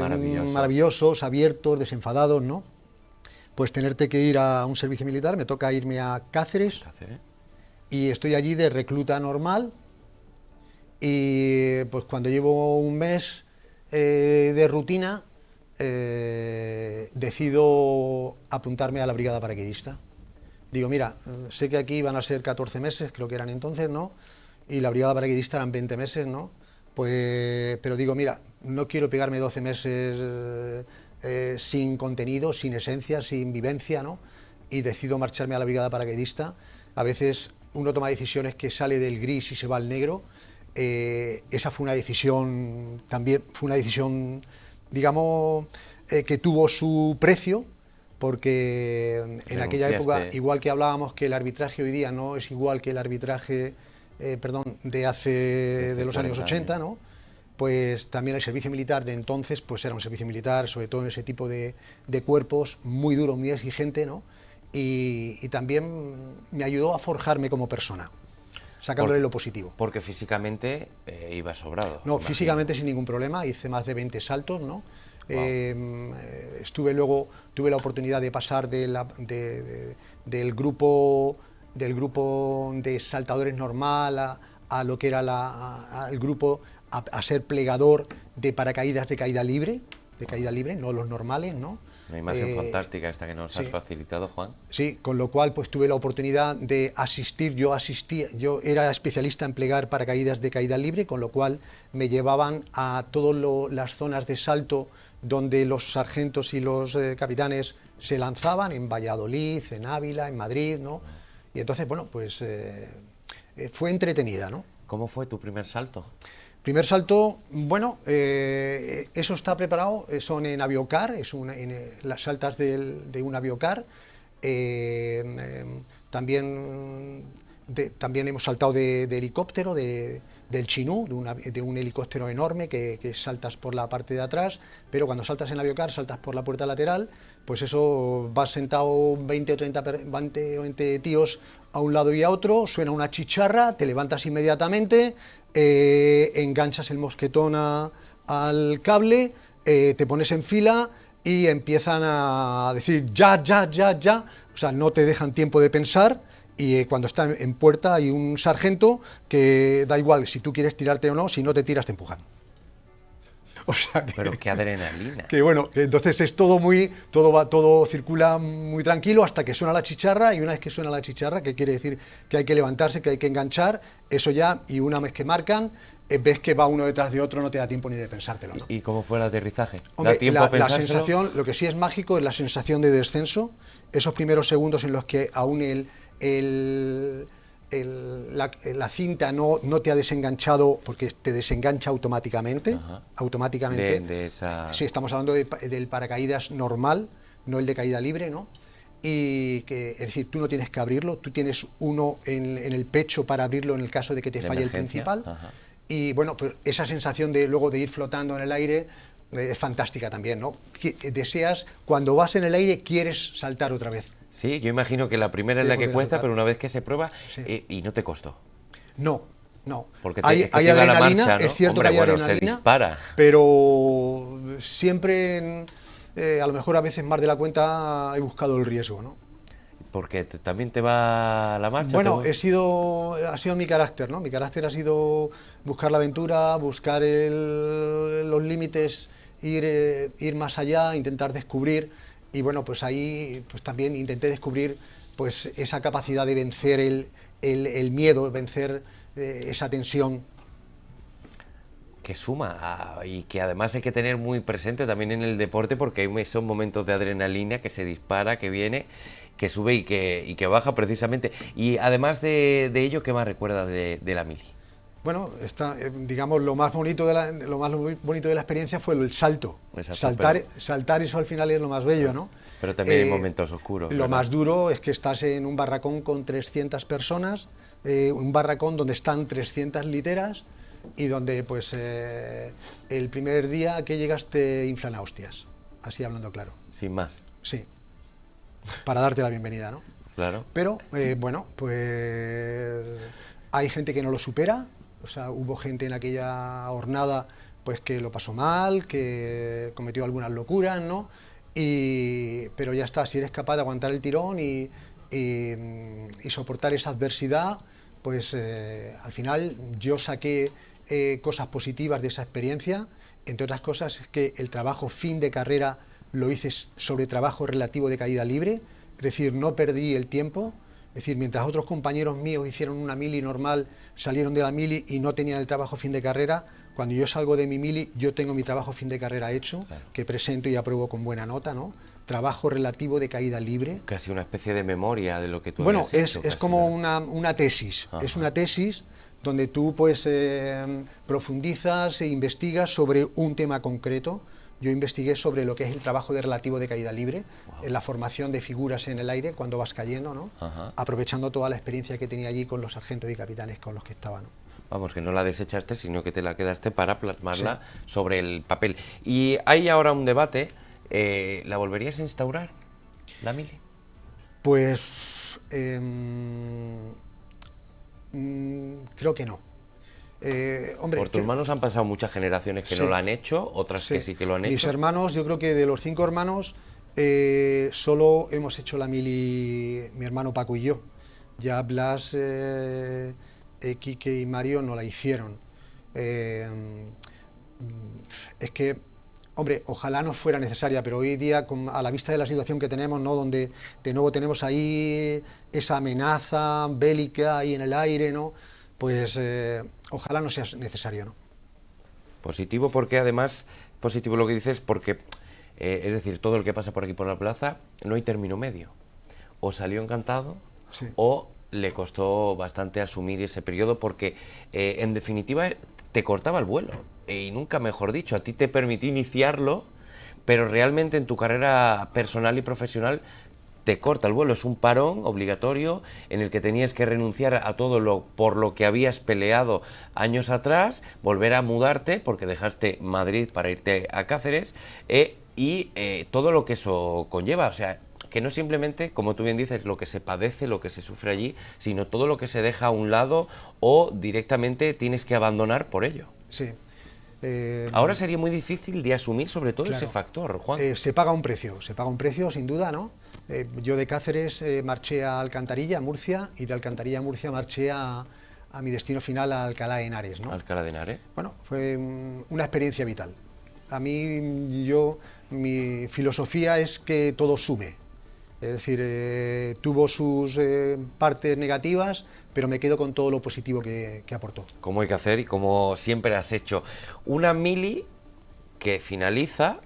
maravillosos, abiertos, desenfadados, ¿no? Pues tenerte que ir a un servicio militar, me toca irme a Cáceres. Y estoy allí de recluta normal, y pues cuando llevo un mes de rutina, decido apuntarme a la brigada paracaidista. Digo, mira, sé que aquí van a ser 14 meses, creo que eran entonces, ¿no? Y la brigada paracaidista eran 20 meses, ¿no? Pues, pero digo, mira, no quiero pegarme 12 meses sin contenido, sin esencia, sin vivencia, ¿no? Y decido marcharme a la brigada paracaidista. A veces uno toma decisiones que sale del gris y se va al negro. Esa fue una decisión, también fue una decisión, digamos, que tuvo su precio, porque en aquella época, igual que hablábamos que el arbitraje hoy día no es igual que el arbitraje, de los años 80, ¿no? Pues también el servicio militar de entonces, pues era un servicio militar, sobre todo en ese tipo de cuerpos, muy duro, muy exigente, ¿no? Y también me ayudó a forjarme como persona, sacándole lo positivo. Porque físicamente iba sobrado. No, físicamente sin ningún problema, hice más de 20 saltos, ¿no? Wow. Tuve la oportunidad de pasar del grupo de saltadores normal a lo que era el grupo, a ser plegador de paracaídas de caída libre, no los normales, ¿no? Una imagen fantástica esta que nos has facilitado, Juan. Sí, con lo cual pues tuve la oportunidad de asistir, yo era especialista en plegar paracaídas de caída libre, con lo cual me llevaban a todas las zonas de salto donde los sargentos y los capitanes se lanzaban, en Valladolid, en Ávila, en Madrid, ¿no? Y entonces, bueno, pues fue entretenida, ¿no? ¿Cómo fue tu primer salto? Primer salto, bueno, eso está preparado, son en aviocar, en las saltas de un aviocar. También hemos saltado de helicóptero, del Chinú, de un helicóptero enorme que saltas por la parte de atrás, pero cuando saltas en aviocar, saltas por la puerta lateral, pues eso, vas sentado 20 o 20 tíos a un lado y a otro, suena una chicharra, te levantas inmediatamente, enganchas el mosquetón al cable, te pones en fila y empiezan a decir ya, o sea, no te dejan tiempo de pensar. Y cuando está en puerta hay un sargento que da igual si tú quieres tirarte o no, si no te tiras te empujan. O sea que, pero qué adrenalina. Que bueno, que entonces es todo circula muy tranquilo hasta que suena la chicharra, y una vez que suena la chicharra, que quiere decir que hay que levantarse, que hay que enganchar, eso ya, y una vez que marcan, ves que va uno detrás de otro, no te da tiempo ni de pensártelo, ¿no? ¿Y cómo fue el aterrizaje? Hombre, ¿Da tiempo a la sensación, lo que sí es mágico es la sensación de descenso, esos primeros segundos en los que aún la cinta no te ha desenganchado, porque te desengancha automáticamente. Ajá. Automáticamente. De esa... Sí, estamos hablando del paracaídas normal, no el de caída libre, ¿no? Y que, es decir, tú no tienes que abrirlo, tú tienes uno en el pecho para abrirlo en el caso de que te falle el principal. Ajá. Y bueno, pues esa sensación de luego de ir flotando en el aire es fantástica también, ¿no? Deseas, cuando vas en el aire, quieres saltar otra vez. Sí, yo imagino que la primera es la que cuesta, pero una vez que se prueba, sí. Y no te costó. No, no. Porque Hay es que te iba a la adrenalina, marcha, ¿no? es cierto Hombre, que hay bueno, adrenalina, se dispara. pero siempre, a lo mejor a veces más de la cuenta, he buscado el riesgo, ¿no? Porque también te va a la marcha. Bueno, ha sido mi carácter, ¿no? Mi carácter ha sido buscar la aventura, buscar los límites, ir más allá, intentar descubrir, y bueno, pues ahí pues también intenté descubrir pues esa capacidad de vencer el miedo, vencer esa tensión. Que suma y que además hay que tener muy presente también en el deporte, porque hay esos momentos de adrenalina que se dispara, que viene, que sube y que baja precisamente. Y además de ello, ¿qué más recuerdas de la mili? Bueno, digamos, lo más bonito de la experiencia fue el salto. Exacto, Saltar, eso al final es lo más bello, ¿no? Pero también hay momentos oscuros. Lo ¿verdad? más duro es que estás en un barracón con 300 personas, un barracón donde están 300 literas y donde pues el primer día que llegas te inflan a hostias, así hablando claro. Sin más. Sí, para darte la bienvenida, ¿no? Claro. Pero bueno, pues hay gente que no lo supera, o sea, hubo gente en aquella jornada pues que lo pasó mal, que cometió algunas locuras, ¿no? Pero ya está, si eres capaz de aguantar el tirón y soportar esa adversidad, pues al final yo saqué cosas positivas de esa experiencia. Entre otras cosas es que el trabajo fin de carrera lo hice sobre trabajo relativo de caída libre, es decir, no perdí el tiempo. Es decir, mientras otros compañeros míos hicieron una mili normal, salieron de la mili y no tenían el trabajo fin de carrera, cuando yo salgo de mi mili, yo tengo mi trabajo fin de carrera hecho, claro, que presento y apruebo con buena nota, ¿no? Trabajo relativo de caída libre. Casi una especie de memoria de lo que tú Bueno, habías hecho, es como una tesis, es una tesis donde tú pues profundizas e investigas sobre un tema concreto. Yo investigué sobre lo que es el trabajo de relativo de caída libre, en la formación de figuras en el aire cuando vas cayendo, ¿no? Aprovechando toda la experiencia que tenía allí con los sargentos y capitanes con los que estaba, ¿no? Vamos, que no la desechaste, sino que te la quedaste para plasmarla sobre el papel. Y hay ahora un debate, ¿la volverías a instaurar, la mili? Pues creo que no. Hombre, por tus manos han pasado muchas generaciones que no lo han hecho, otras que sí que lo han hecho. Mis hermanos, yo creo que de los 5 hermanos, solo hemos hecho la mili mi hermano Paco y yo. Ya Blas, Quique y Mario no la hicieron. Es que, hombre, ojalá no fuera necesaria, pero hoy día, a la vista de la situación que tenemos, ¿no? Donde de nuevo tenemos ahí esa amenaza bélica ahí en el aire, ¿no? Pues ojalá no sea necesario, ¿no? Positivo porque además, positivo lo que dices porque, es decir, todo el que pasa por aquí por la plaza, no hay término medio. O salió encantado, o le costó bastante asumir ese periodo porque, en definitiva, te cortaba el vuelo. Y nunca mejor dicho, a ti te permitió iniciarlo, pero realmente en tu carrera personal y profesional te corta el vuelo, es un parón obligatorio en el que tenías que renunciar a todo por lo que habías peleado años atrás, volver a mudarte porque dejaste Madrid para irte a Cáceres y todo lo que eso conlleva, o sea, que no simplemente, como tú bien dices, lo que se padece, lo que se sufre allí, sino todo lo que se deja a un lado o directamente tienes que abandonar por ello. Sí. Ahora sería muy difícil de asumir sobre todo ese factor, Juan. Se paga un precio sin duda, ¿no? Yo de Cáceres marché a Alcantarilla, a Murcia, y de Alcantarilla a Murcia marché a mi destino final, a Alcalá de Henares, ¿no? Alcalá de Henares. Bueno, fue una experiencia vital. A mí, mi filosofía es que todo sume. Es decir, tuvo sus partes negativas, pero me quedo con todo lo positivo que aportó. Como hay que hacer y como siempre has hecho. Una mili que finaliza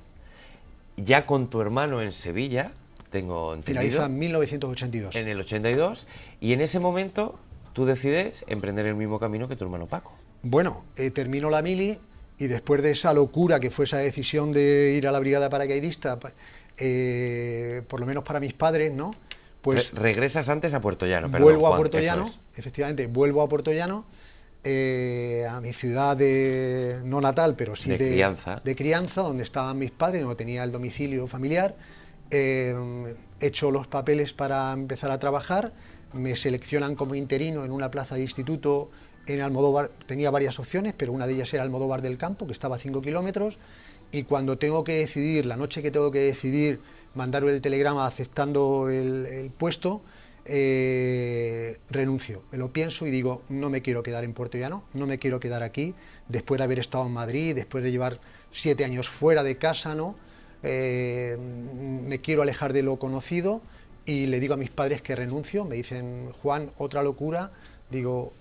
ya con tu hermano en Sevilla, tengo entendido. Finaliza en 1982. En el 82, y en ese momento tú decides emprender el mismo camino que tu hermano Paco. Bueno, termino la mili y después de esa locura que fue esa decisión de ir a la brigada paracaidista, por lo menos para mis padres, ¿no? Pues regresas antes a Puerto Llano, perdón, vuelvo Juan, a Puerto Llano, efectivamente, vuelvo a Puerto Llano, a mi ciudad no natal, pero sí de crianza, donde estaban mis padres, donde tenía el domicilio familiar. He hecho los papeles para empezar a trabajar, me seleccionan como interino en una plaza de instituto en Almodóvar tenía varias opciones, pero una de ellas era Almodóvar del Campo, que estaba a 5 kilómetros, y cuando tengo que decidir, la noche que tengo que decidir, mandar el telegrama aceptando el puesto, renuncio, me lo pienso y digo, no me quiero quedar en Puerto Llano, no me quiero quedar aquí, después de haber estado en Madrid, después de llevar 7 años fuera de casa, ¿no? Me quiero alejar de lo conocido, y le digo a mis padres que renuncio. Me dicen, Juan, otra locura. Digo,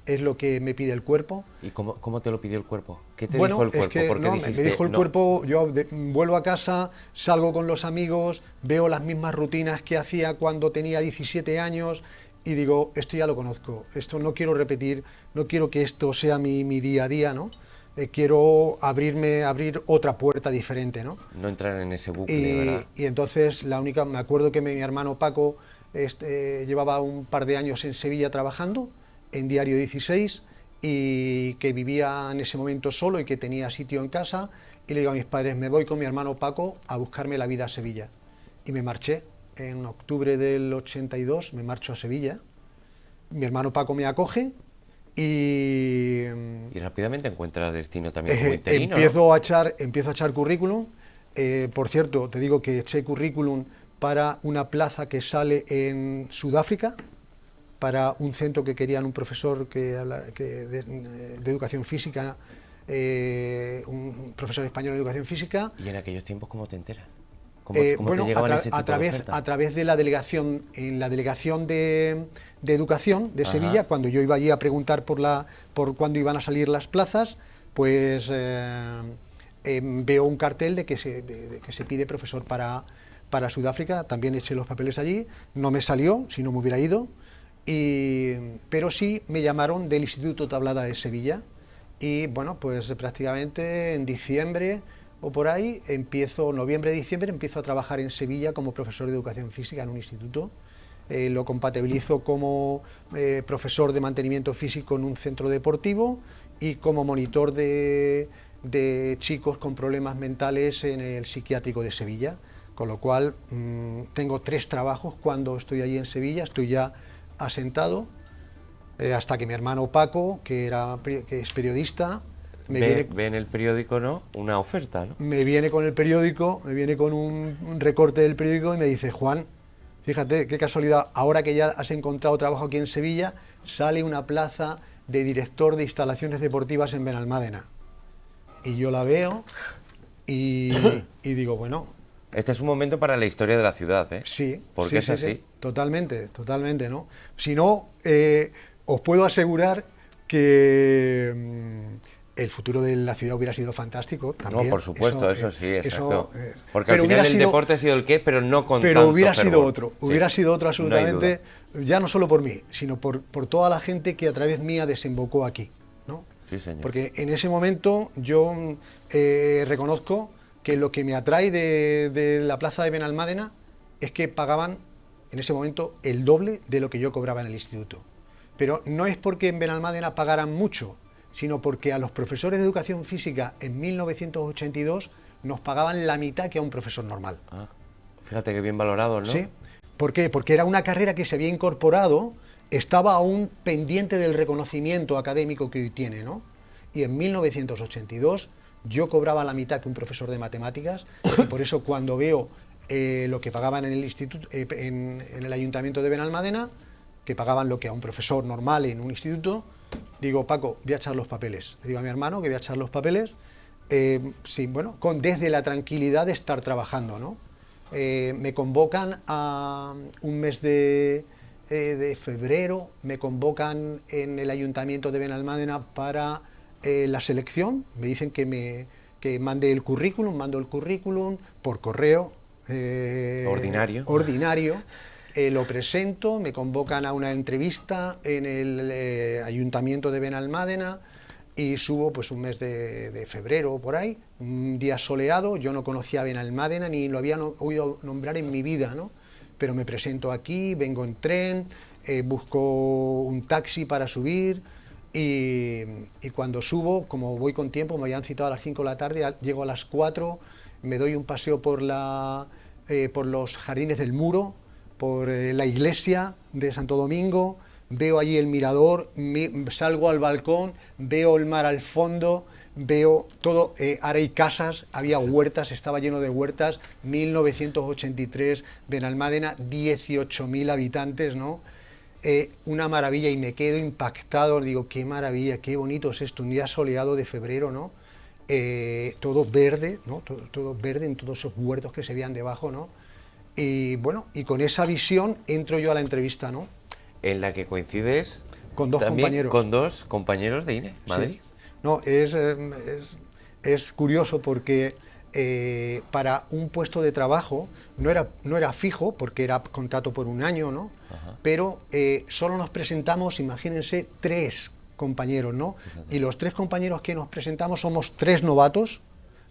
es lo que me pide el cuerpo. ¿Y cómo te lo pidió el cuerpo? ¿Qué te Bueno, dijo el cuerpo? es que Porque no, dijiste, me dijo el no. cuerpo, yo vuelvo a casa, salgo con los amigos, veo las mismas rutinas que hacía cuando tenía 17 años y digo, esto ya lo conozco, esto no quiero repetir, no quiero que esto sea mi día a día, ¿no? Quiero abrir otra puerta diferente, ¿no? No entrar en ese bucle, ¿verdad? Y entonces me acuerdo que mi hermano Paco llevaba un par de años en Sevilla trabajando, en Diario 16, y que vivía en ese momento solo y que tenía sitio en casa, y le digo a mis padres, me voy con mi hermano Paco a buscarme la vida a Sevilla. Y me marché, en octubre del 82, me marcho a Sevilla, mi hermano Paco me acoge, y rápidamente encuentras destino también como interino, empiezo ¿no? a echar currículum. Por cierto, te digo que eché currículum para una plaza que sale en Sudáfrica, para un centro que querían un profesor de educación física, un profesor español de educación física. ¿Y en aquellos tiempos cómo te enteras? Bueno, te llegaban ese tipo de ofertas? a través de la delegación, en la delegación de educación de Sevilla, cuando yo iba allí a preguntar por cuándo iban a salir las plazas, pues veo un cartel de que se pide profesor para Sudáfrica. También eché los papeles allí, no me salió, si no me hubiera ido, pero sí me llamaron del Instituto Tablada de Sevilla, y bueno, pues prácticamente en diciembre o por ahí, noviembre, diciembre, empiezo a trabajar en Sevilla como profesor de educación física en un instituto. Lo compatibilizo como profesor de mantenimiento físico en un centro deportivo y como monitor de chicos con problemas mentales en el psiquiátrico de Sevilla, con lo cual tengo 3 trabajos cuando estoy allí en Sevilla, estoy ya asentado, hasta que mi hermano Paco, que es periodista, ve en el periódico, ¿no?, una oferta, ¿no? Me viene con el periódico, me viene con un recorte del periódico y me dice, Juan, fíjate qué casualidad, ahora que ya has encontrado trabajo aquí en Sevilla, sale una plaza de director de instalaciones deportivas en Benalmádena. Y yo la veo y digo, bueno... Este es un momento para la historia de la ciudad, ¿eh? Sí. Porque sí, es así. Sí, totalmente, ¿no? Si no, os puedo asegurar que el futuro de la ciudad hubiera sido fantástico también. No, por supuesto, eso sí, exacto. Porque pero al final el deporte ha sido el qué, pero no con pero tanto hubiera fervor. sido otro, Sí. hubiera sido otro absolutamente, No ya no solo por mí, sino por toda la gente que a través mía desembocó aquí, ¿no? Sí, señor. Porque en ese momento yo reconozco que lo que me atrae de la plaza de Benalmádena es que pagaban en ese momento el doble de lo que yo cobraba en el instituto. Pero no es porque en Benalmádena pagaran mucho, sino porque a los profesores de educación física en 1982 nos pagaban la mitad que a un profesor normal. Ah, fíjate que bien valorado, ¿no? Sí. ¿Por qué? Porque era una carrera que se había incorporado, estaba aún pendiente del reconocimiento académico que hoy tiene, ¿no? Y en 1982 yo cobraba la mitad que un profesor de matemáticas, y por eso cuando veo lo que pagaban en el instituto, en el ayuntamiento de Benalmádena, que pagaban lo que a un profesor normal en un instituto, digo, Paco, voy a echar los papeles. Le digo a mi hermano que voy a echar los papeles, sí, bueno, desde la tranquilidad de estar trabajando, ¿no? Me convocan a un mes de febrero, me convocan en el ayuntamiento de Benalmádena para la selección, me dicen que mande el currículum, mando el currículum por correo. Ordinario. Lo presento, me convocan a una entrevista en el ayuntamiento de Benalmádena y subo pues un mes de febrero por ahí, un día soleado. Yo no conocía Benalmádena ni lo había oído nombrar en mi vida, ¿no? Pero me presento aquí, vengo en tren, busco un taxi para subir y cuando subo, como voy con tiempo, me habían citado a las 5 de la tarde, llego a las 4, me doy un paseo por los jardines del Muro, por la iglesia de Santo Domingo, veo allí el mirador, salgo al balcón, veo el mar al fondo, veo todo, ahora hay casas, había huertas, estaba lleno de huertas, 1983, Benalmádena, 18.000 habitantes, ¿no? Una maravilla, y me quedo impactado, digo, qué maravilla, qué bonito es esto, un día soleado de febrero, ¿no? Todo verde, ¿no? Todo verde en todos esos huertos que se veían debajo, ¿no? Y bueno, y con esa visión entro yo a la entrevista, ¿no? En la que coincides con dos también compañeros. Con dos compañeros de INE, Madrid. Sí. No, es curioso porque para un puesto de trabajo no era fijo, porque era contrato por un año, ¿no? Ajá. Pero solo nos presentamos, imagínense, 3 compañeros, ¿no? Fíjate. Y los 3 compañeros que nos presentamos somos 3 novatos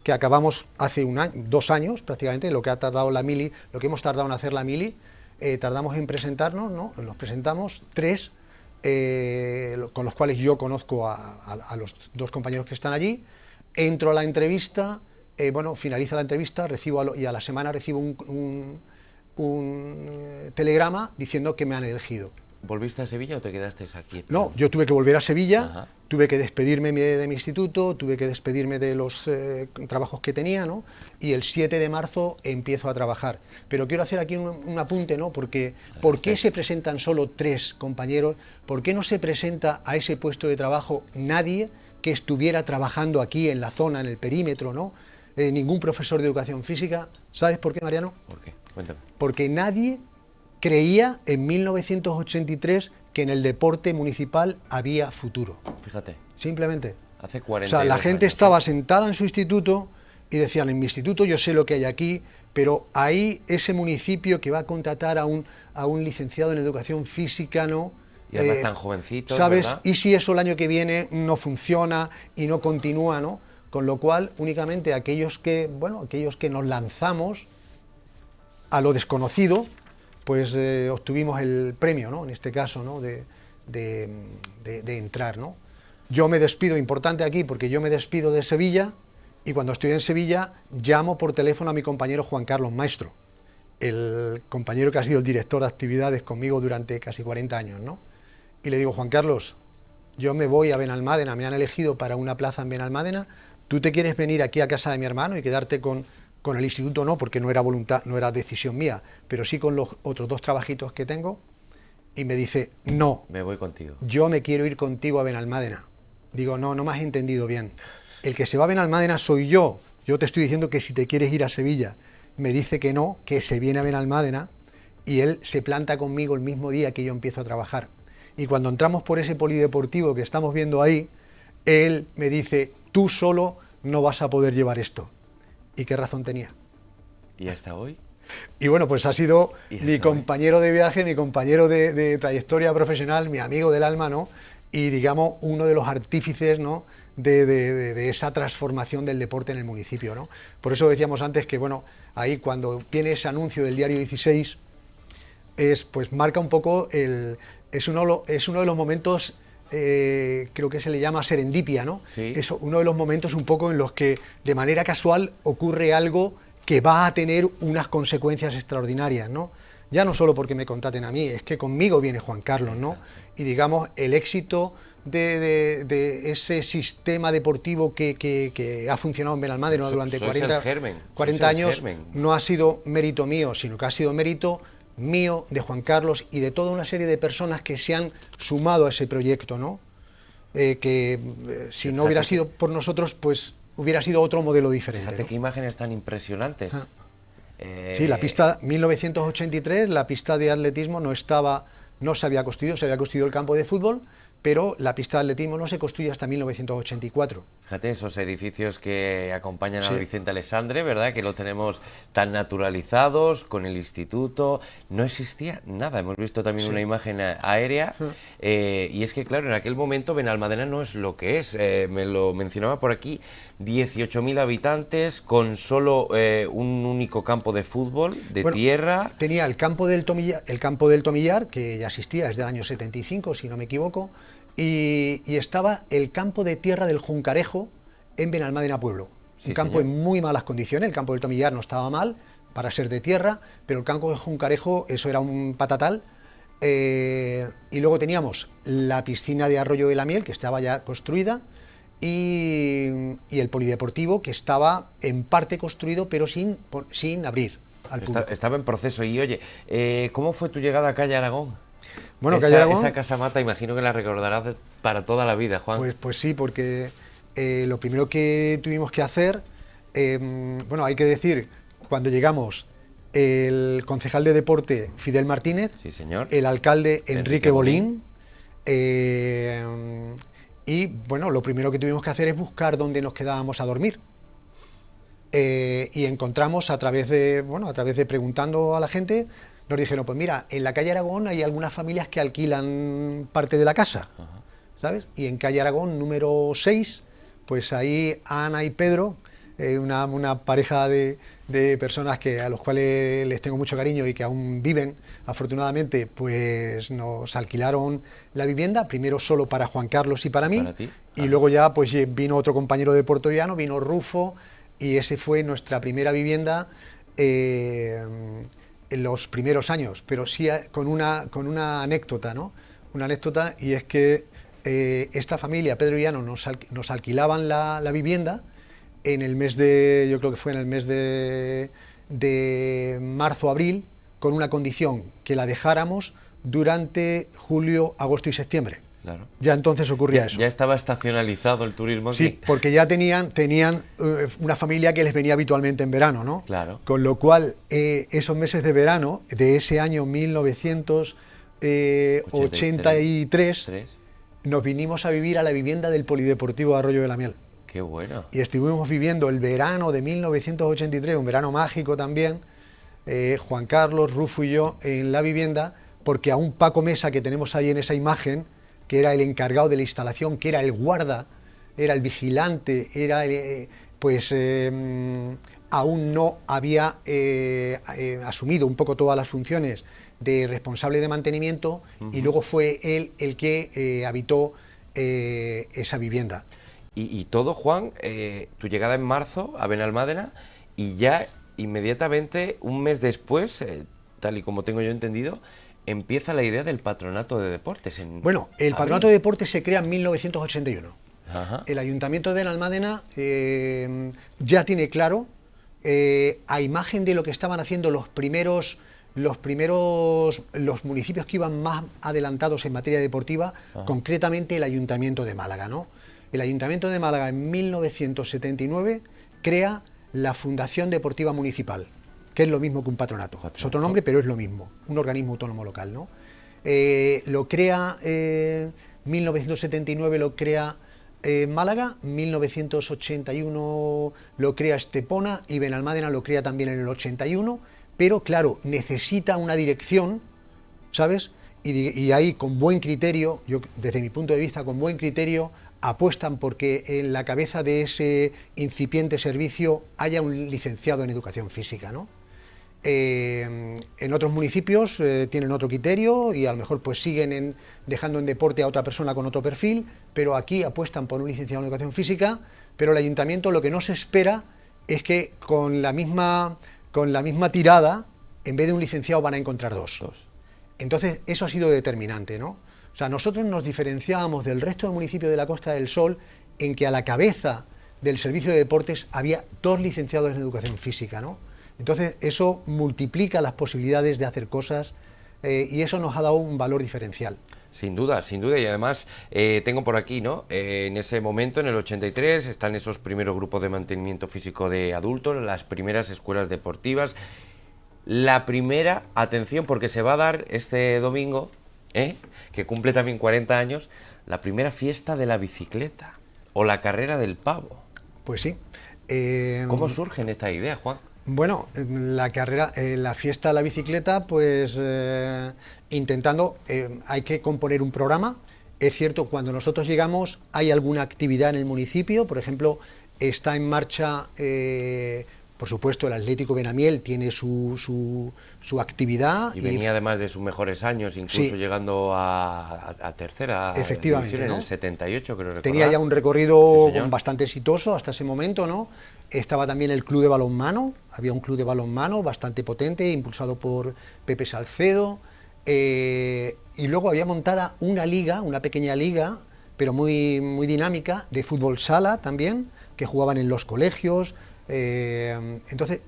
que acabamos hace 2 años prácticamente, lo que ha tardado la mili, lo que hemos tardado en hacer la mili, tardamos en presentarnos, ¿no? Nos presentamos 3 con los cuales yo conozco a los 2 compañeros que están allí, entro a la entrevista, bueno, finaliza la entrevista, y a la semana recibo un telegrama diciendo que me han elegido. ¿Volviste a Sevilla o te quedaste aquí? No, yo tuve que volver a Sevilla. Ajá. Tuve que despedirme de mi instituto, tuve que despedirme de los trabajos que tenía, ¿no? Y el 7 de marzo empiezo a trabajar. Pero quiero hacer aquí un apunte, ¿no? Porque ¿por qué se presentan solo 3 compañeros? ¿Por qué no se presenta a ese puesto de trabajo nadie que estuviera trabajando aquí en la zona, en el perímetro, ¿no? Ningún profesor de educación física. ¿Sabes por qué, Mariano? ¿Por qué? Cuéntame. Porque nadie creía en 1983 que en el deporte municipal había futuro. Fíjate. Simplemente. Hace 40 años. O sea, la gente estaba sentada en su instituto y decían, en mi instituto yo sé lo que hay aquí, pero ahí ese municipio que va a contratar a un licenciado en educación física, ¿no? Y además tan jovencitos, ¿sabes? ¿verdad? Y si eso el año que viene no funciona y no continúa, ¿no? Con lo cual, únicamente aquellos que nos lanzamos a lo desconocido, pues obtuvimos el premio, ¿no? En este caso, ¿no? de entrar, ¿no? Yo me despido, importante aquí, porque yo me despido de Sevilla, y cuando estoy en Sevilla llamo por teléfono a mi compañero Juan Carlos Maestro, el compañero que ha sido el director de actividades conmigo durante casi 40 años, ¿no? Y le digo, Juan Carlos, yo me voy a Benalmádena, me han elegido para una plaza en Benalmádena, ¿tú te quieres venir aquí a casa de mi hermano y quedarte con el instituto? No, porque no era voluntad, no era decisión mía, pero sí con los otros 2 trabajitos que tengo. Y me dice, no. Me voy contigo. Yo me quiero ir contigo a Benalmádena. Digo, no me has entendido bien. El que se va a Benalmádena soy yo. Yo te estoy diciendo que si te quieres ir a Sevilla. Me dice que no, que se viene a Benalmádena, y él se planta conmigo el mismo día que yo empiezo a trabajar. Y cuando entramos por ese polideportivo que estamos viendo ahí, él me dice, tú solo no vas a poder llevar esto. ¿Y qué razón tenía? ¿Y hasta hoy? Y bueno, pues ha sido mi compañero de viaje, mi compañero de trayectoria profesional, mi amigo del alma, ¿no? Y digamos, uno de los artífices, ¿no? de esa transformación del deporte en el municipio, ¿no? Por eso decíamos antes que, bueno, ahí cuando viene ese anuncio del diario 16, pues marca un poco, es uno de los momentos, creo que se le llama serendipia, ¿no? Sí. Es uno de los momentos un poco en los que de manera casual ocurre algo que va a tener unas consecuencias extraordinarias, ¿no? Ya no solo porque me contraten a mí, es que conmigo viene Juan Carlos, ¿no? Y digamos, el éxito de ese sistema deportivo que ha funcionado en Benalmádena durante 40 años, no ha sido mérito mío, sino que ha sido mérito mío, de Juan Carlos y de toda una serie de personas que se han sumado a ese proyecto, ¿no? Si no hubiera sido por nosotros, pues hubiera sido otro modelo diferente. Fíjate, ¿no? qué imágenes tan impresionantes. Sí, la pista 1983, la pista de atletismo no se había construido, se había construido el campo de fútbol, pero la pista de atletismo no se construye hasta 1984. Fíjate, esos edificios que acompañan a Vicente Alexandre, ¿verdad? Que lo tenemos tan naturalizados, con el instituto, no existía nada. Hemos visto también una imagen aérea, y es que, claro, en aquel momento Benalmádena no es lo que es. Me lo mencionaba por aquí, 18.000 habitantes, con solo un único campo de fútbol, de tierra. Tenía el campo del Tomillar, que ya existía desde el año 75, si no me equivoco, y estaba el campo de tierra del Juncarejo en Benalmádena Pueblo. Un campo en muy malas condiciones. El campo del Tomillar no estaba mal para ser de tierra, pero el campo de Juncarejo, eso era un patatal. Y luego teníamos la piscina de Arroyo de la Miel, que estaba ya construida, y el polideportivo, que estaba en parte construido, pero sin abrir al público. Estaba en proceso. Y oye, ¿cómo fue tu llegada a Calle Aragón? Bueno, Calle Aragón, esa casa mata, imagino que la recordarás para toda la vida, Juan. Pues sí, porque lo primero que tuvimos que hacer, bueno, hay que decir, cuando llegamos, el concejal de deporte Fidel Martínez, sí, señor. El alcalde Enrique Bolín, y bueno, lo primero que tuvimos que hacer es buscar dónde nos quedábamos a dormir. Y encontramos a través de preguntando a la gente, nos dijeron, pues mira, en la calle Aragón hay algunas familias que alquilan parte de la casa, ¿sabes? Y en calle Aragón número 6, pues ahí Ana y Pedro, una pareja de personas a los cuales les tengo mucho cariño y que aún viven, afortunadamente, pues nos alquilaron la vivienda, primero solo para Juan Carlos y para mí, y luego ya pues vino otro compañero de Puertollano, vino Rufo, y ese fue nuestra primera vivienda en los primeros años, pero sí con una anécdota, ¿no? Una anécdota, y es que esta familia, Pedro y Llano, nos alquilaban la vivienda en el mes de, yo creo que fue en el mes de marzo-abril, con una condición, que la dejáramos durante julio, agosto y septiembre. Claro. Ya entonces ocurría eso. Ya estaba estacionalizado el turismo aquí. Sí, porque ya tenían una familia que les venía habitualmente en verano, ¿no? Claro. Con lo cual, esos meses de verano, de ese año 1983, nos vinimos a vivir a la vivienda del Polideportivo de Arroyo de la Miel. ¡Qué bueno! Y estuvimos viviendo el verano de 1983, un verano mágico también, Juan Carlos, Rufo y yo, en la vivienda, porque a un Paco Mesa que tenemos ahí en esa imagen, que era el encargado de la instalación, que era el guarda, era el vigilante, era aún no había asumido un poco todas las funciones de responsable de mantenimiento, y luego fue él el que habitó esa vivienda. Y todo, Juan, tu llegada en marzo a Benalmádena, y ya inmediatamente, un mes después, tal y como tengo yo entendido, empieza la idea del patronato de deportes. Bueno, el patronato de deportes se crea en 1981. Ajá. El Ayuntamiento de Benalmádena ya tiene claro, a imagen de lo que estaban haciendo los municipios que iban más adelantados en materia deportiva, concretamente el Ayuntamiento de Málaga, ¿no? El Ayuntamiento de Málaga en 1979 crea la Fundación Deportiva Municipal, que es lo mismo que un patronato. Es otro nombre, pero es lo mismo, un organismo autónomo local, ¿no? Lo crea, 1979 lo crea Málaga, 1981 lo crea Estepona, y Benalmádena lo crea también en el 81, pero claro, necesita una dirección, ¿sabes? Y ahí, con buen criterio, yo desde mi punto de vista, con buen criterio, apuestan porque en la cabeza de ese incipiente servicio haya un licenciado en educación física, ¿no? En otros municipios tienen otro criterio y a lo mejor pues siguen dejando en deporte a otra persona con otro perfil, pero aquí apuestan por un licenciado en educación física, pero el ayuntamiento lo que no se espera es que con la misma tirada, en vez de un licenciado van a encontrar dos. Entonces eso ha sido determinante, ¿no? O sea, nosotros nos diferenciábamos del resto de municipios de la Costa del Sol en que a la cabeza del servicio de deportes había 2 licenciados en educación física, ¿no? Entonces eso multiplica las posibilidades de hacer cosas y eso nos ha dado un valor diferencial. Sin duda, y además tengo por aquí, ¿no? En ese momento, en el 83, están esos primeros grupos de mantenimiento físico de adultos, las primeras escuelas deportivas, la primera, atención, porque se va a dar este domingo, que cumple también 40 años, la primera fiesta de la bicicleta, o la carrera del pavo. Pues sí. ¿Cómo surge en esta idea, Juan? Bueno, la fiesta de la bicicleta, pues intentando, hay que componer un programa. Es cierto, cuando nosotros llegamos hay alguna actividad en el municipio, por ejemplo, está en marcha, por supuesto, el Atlético Benamiel tiene su actividad. Y venía además de sus mejores años, incluso llegando a tercera efectivamente, división, ¿no? En el 78, creo recordar. Tenía ya un recorrido bastante exitoso hasta ese momento, ¿no? Estaba también el club de balonmano, había un club de balonmano bastante potente, impulsado por Pepe Salcedo, Y luego había montada una liga, una pequeña liga, pero muy dinámica, de fútbol sala también, que jugaban en los colegios. Entonces,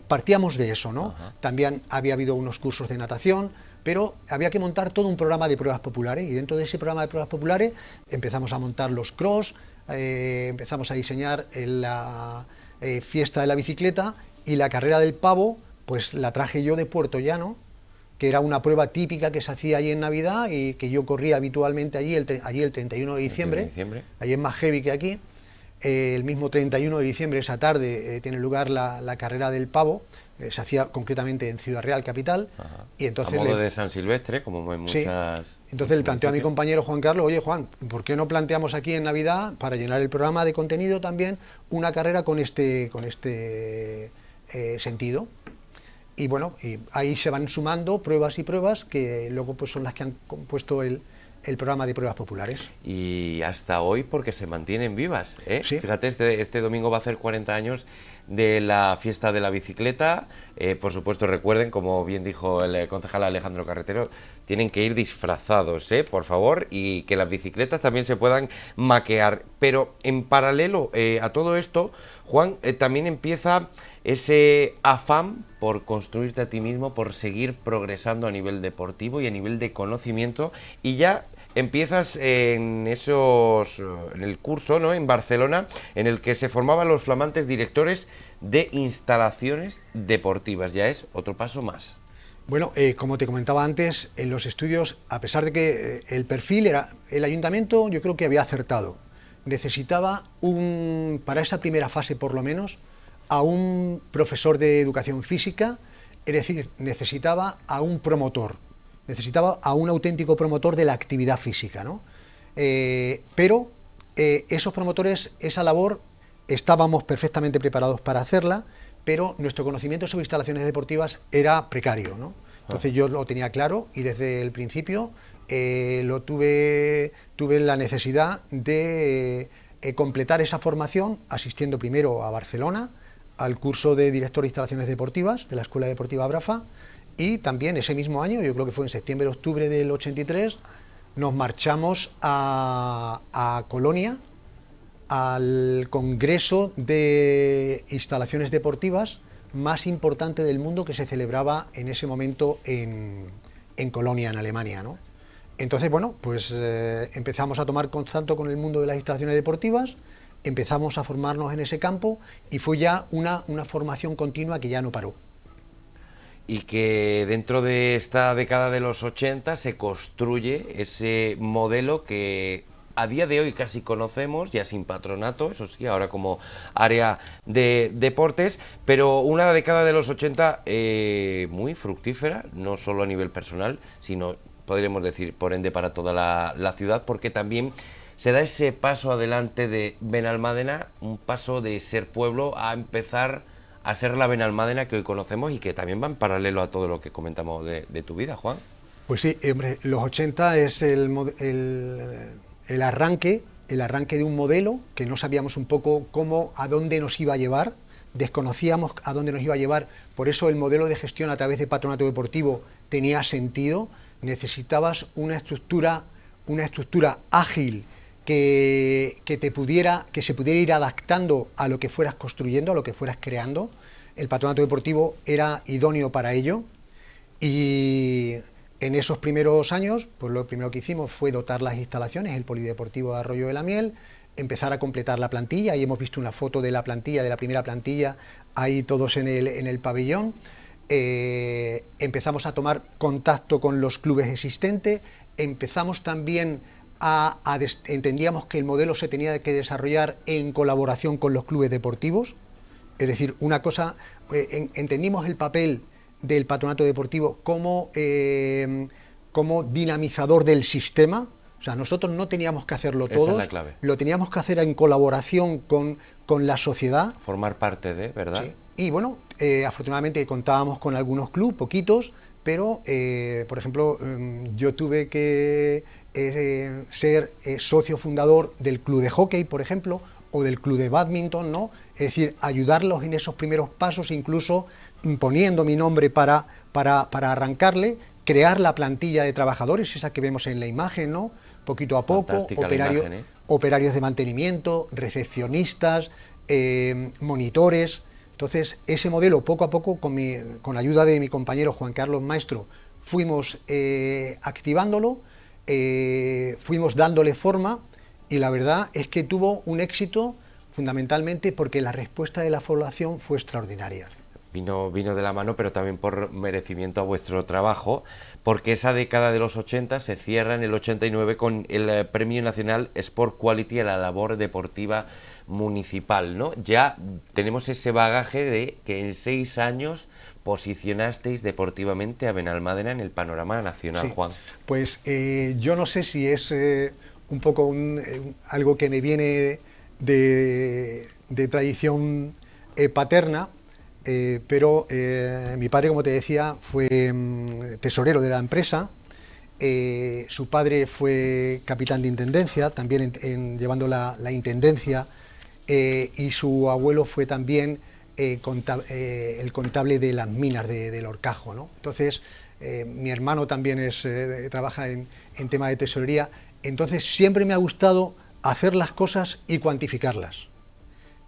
partíamos de eso, ¿no? Ajá. También había habido unos cursos de natación, pero había que montar todo un programa de pruebas populares, y dentro de ese programa de pruebas populares empezamos a montar los cross, empezamos a diseñar la fiesta de la bicicleta, y la carrera del pavo, pues la traje yo de Puerto Llano, que era una prueba típica que se hacía allí en Navidad y que yo corría habitualmente allí el 31 de diciembre, allí es más heavy que aquí. El mismo 31 de diciembre, esa tarde, tiene lugar la carrera del pavo, se hacía concretamente en Ciudad Real, capital. Ajá. Y entonces a modo de San Silvestre, como en muchas... Sí. Entonces le planteó a mi compañero Juan Carlos: oye, Juan, ¿por qué no planteamos aquí en Navidad, para llenar el programa de contenido también, una carrera con este sentido? Y bueno, y ahí se van sumando pruebas y pruebas que luego pues son las que han compuesto el programa de pruebas populares. Y hasta hoy, porque se mantienen vivas, ¿eh? Sí. Fíjate, este domingo va a hacer 40 años de la fiesta de la bicicleta. Por supuesto, recuerden, como bien dijo el concejal Alejandro Carretero, tienen que ir disfrazados, por favor, y que las bicicletas también se puedan maquear. Pero en paralelo a todo esto, Juan, también empieza ese afán por construirte a ti mismo, por seguir progresando a nivel deportivo y a nivel de conocimiento, y ya empiezas en el curso, ¿no?, en Barcelona, en el que se formaban los flamantes directores de instalaciones deportivas. Ya es otro paso más. Bueno, como te comentaba antes, en los estudios, a pesar de que el perfil era el ayuntamiento, yo creo que había acertado. Necesitaba para esa primera fase por lo menos, a un profesor de educación física, es decir, necesitaba a un promotor, necesitaba a un auténtico promotor de la actividad física, ¿no? Pero esos promotores, esa labor, estábamos perfectamente preparados para hacerla, pero nuestro conocimiento sobre instalaciones deportivas era precario, ¿no? Entonces yo lo tenía claro, y desde el principio tuve la necesidad de completar esa formación asistiendo primero a Barcelona, al curso de director de instalaciones deportivas de la Escuela Deportiva Abrafa, y también ese mismo año, yo creo que fue en septiembre-octubre del 83, nos marchamos a Colonia, al congreso de instalaciones deportivas más importante del mundo, que se celebraba en ese momento en Colonia, en Alemania, ¿no? Entonces, bueno, pues empezamos a tomar contacto con el mundo de las instalaciones deportivas, empezamos a formarnos en ese campo, y fue ya una formación continua que ya no paró. Y que dentro de esta década de los 80 se construye ese modelo que a día de hoy casi conocemos, ya sin patronato, eso sí, ahora como área de deportes, pero una década de los 80 muy fructífera, no solo a nivel personal, sino, podríamos decir, por ende, para toda la ciudad, porque también se da ese paso adelante de Benalmádena, un paso de ser pueblo a empezar a ser la Benalmádena que hoy conocemos, y que también va en paralelo a todo lo que comentamos de tu vida, Juan. Pues sí, hombre, los 80 es el arranque de un modelo que no sabíamos un poco a dónde nos iba a llevar, desconocíamos a dónde nos iba a llevar, por eso el modelo de gestión a través de patronato deportivo tenía sentido. Necesitabas una estructura ágil que se pudiera ir adaptando a lo que fueras construyendo, a lo que fueras creando. El patronato deportivo era idóneo para ello, y en esos primeros años, pues lo primero que hicimos fue dotar las instalaciones, el polideportivo de Arroyo de la Miel, empezar a completar la plantilla. Ahí hemos visto una foto de la plantilla, de la primera plantilla, ahí todos en el pabellón. Empezamos a tomar contacto con los clubes existentes, empezamos también entendíamos que el modelo se tenía que desarrollar en colaboración con los clubes deportivos, es decir, entendimos el papel del patronato deportivo como dinamizador del sistema. O sea, nosotros no teníamos que hacerlo todos, esa es la clave. Lo teníamos que hacer en colaboración con la sociedad. Formar parte de, ¿verdad? Sí. Y bueno, afortunadamente contábamos con algunos clubes, poquitos, pero, por ejemplo, yo tuve que ser socio fundador del club de hockey, por ejemplo, o del club de bádminton, ¿no? Es decir, ayudarlos en esos primeros pasos, incluso imponiendo mi nombre para arrancarle, crear la plantilla de trabajadores, esa que vemos en la imagen, ¿no? Poquito a poco, Fantástica la imagen, ¿eh? operarios de mantenimiento, recepcionistas, monitores. Entonces, ese modelo, poco a poco, con la ayuda de mi compañero Juan Carlos Maestro, fuimos activándolo, fuimos dándole forma, y la verdad es que tuvo un éxito fundamentalmente porque la respuesta de la población fue extraordinaria. Vino de la mano, pero también por merecimiento a vuestro trabajo, porque esa década de los 80 se cierra en el 89 con el Premio Nacional Sport Quality a la labor deportiva municipal, ¿no? Ya tenemos ese bagaje de que en 6 años posicionasteis deportivamente a Benalmádena en el panorama nacional, Sí. Juan. Pues yo no sé si es un poco algo que me viene de tradición paterna, pero mi padre, como te decía, fue tesorero de la empresa. Su padre fue capitán de intendencia, también llevando la intendencia, y su abuelo fue también el contable de las minas del Horcajo, ¿no? Entonces, mi hermano también trabaja en tema de tesorería. Entonces, siempre me ha gustado hacer las cosas y cuantificarlas.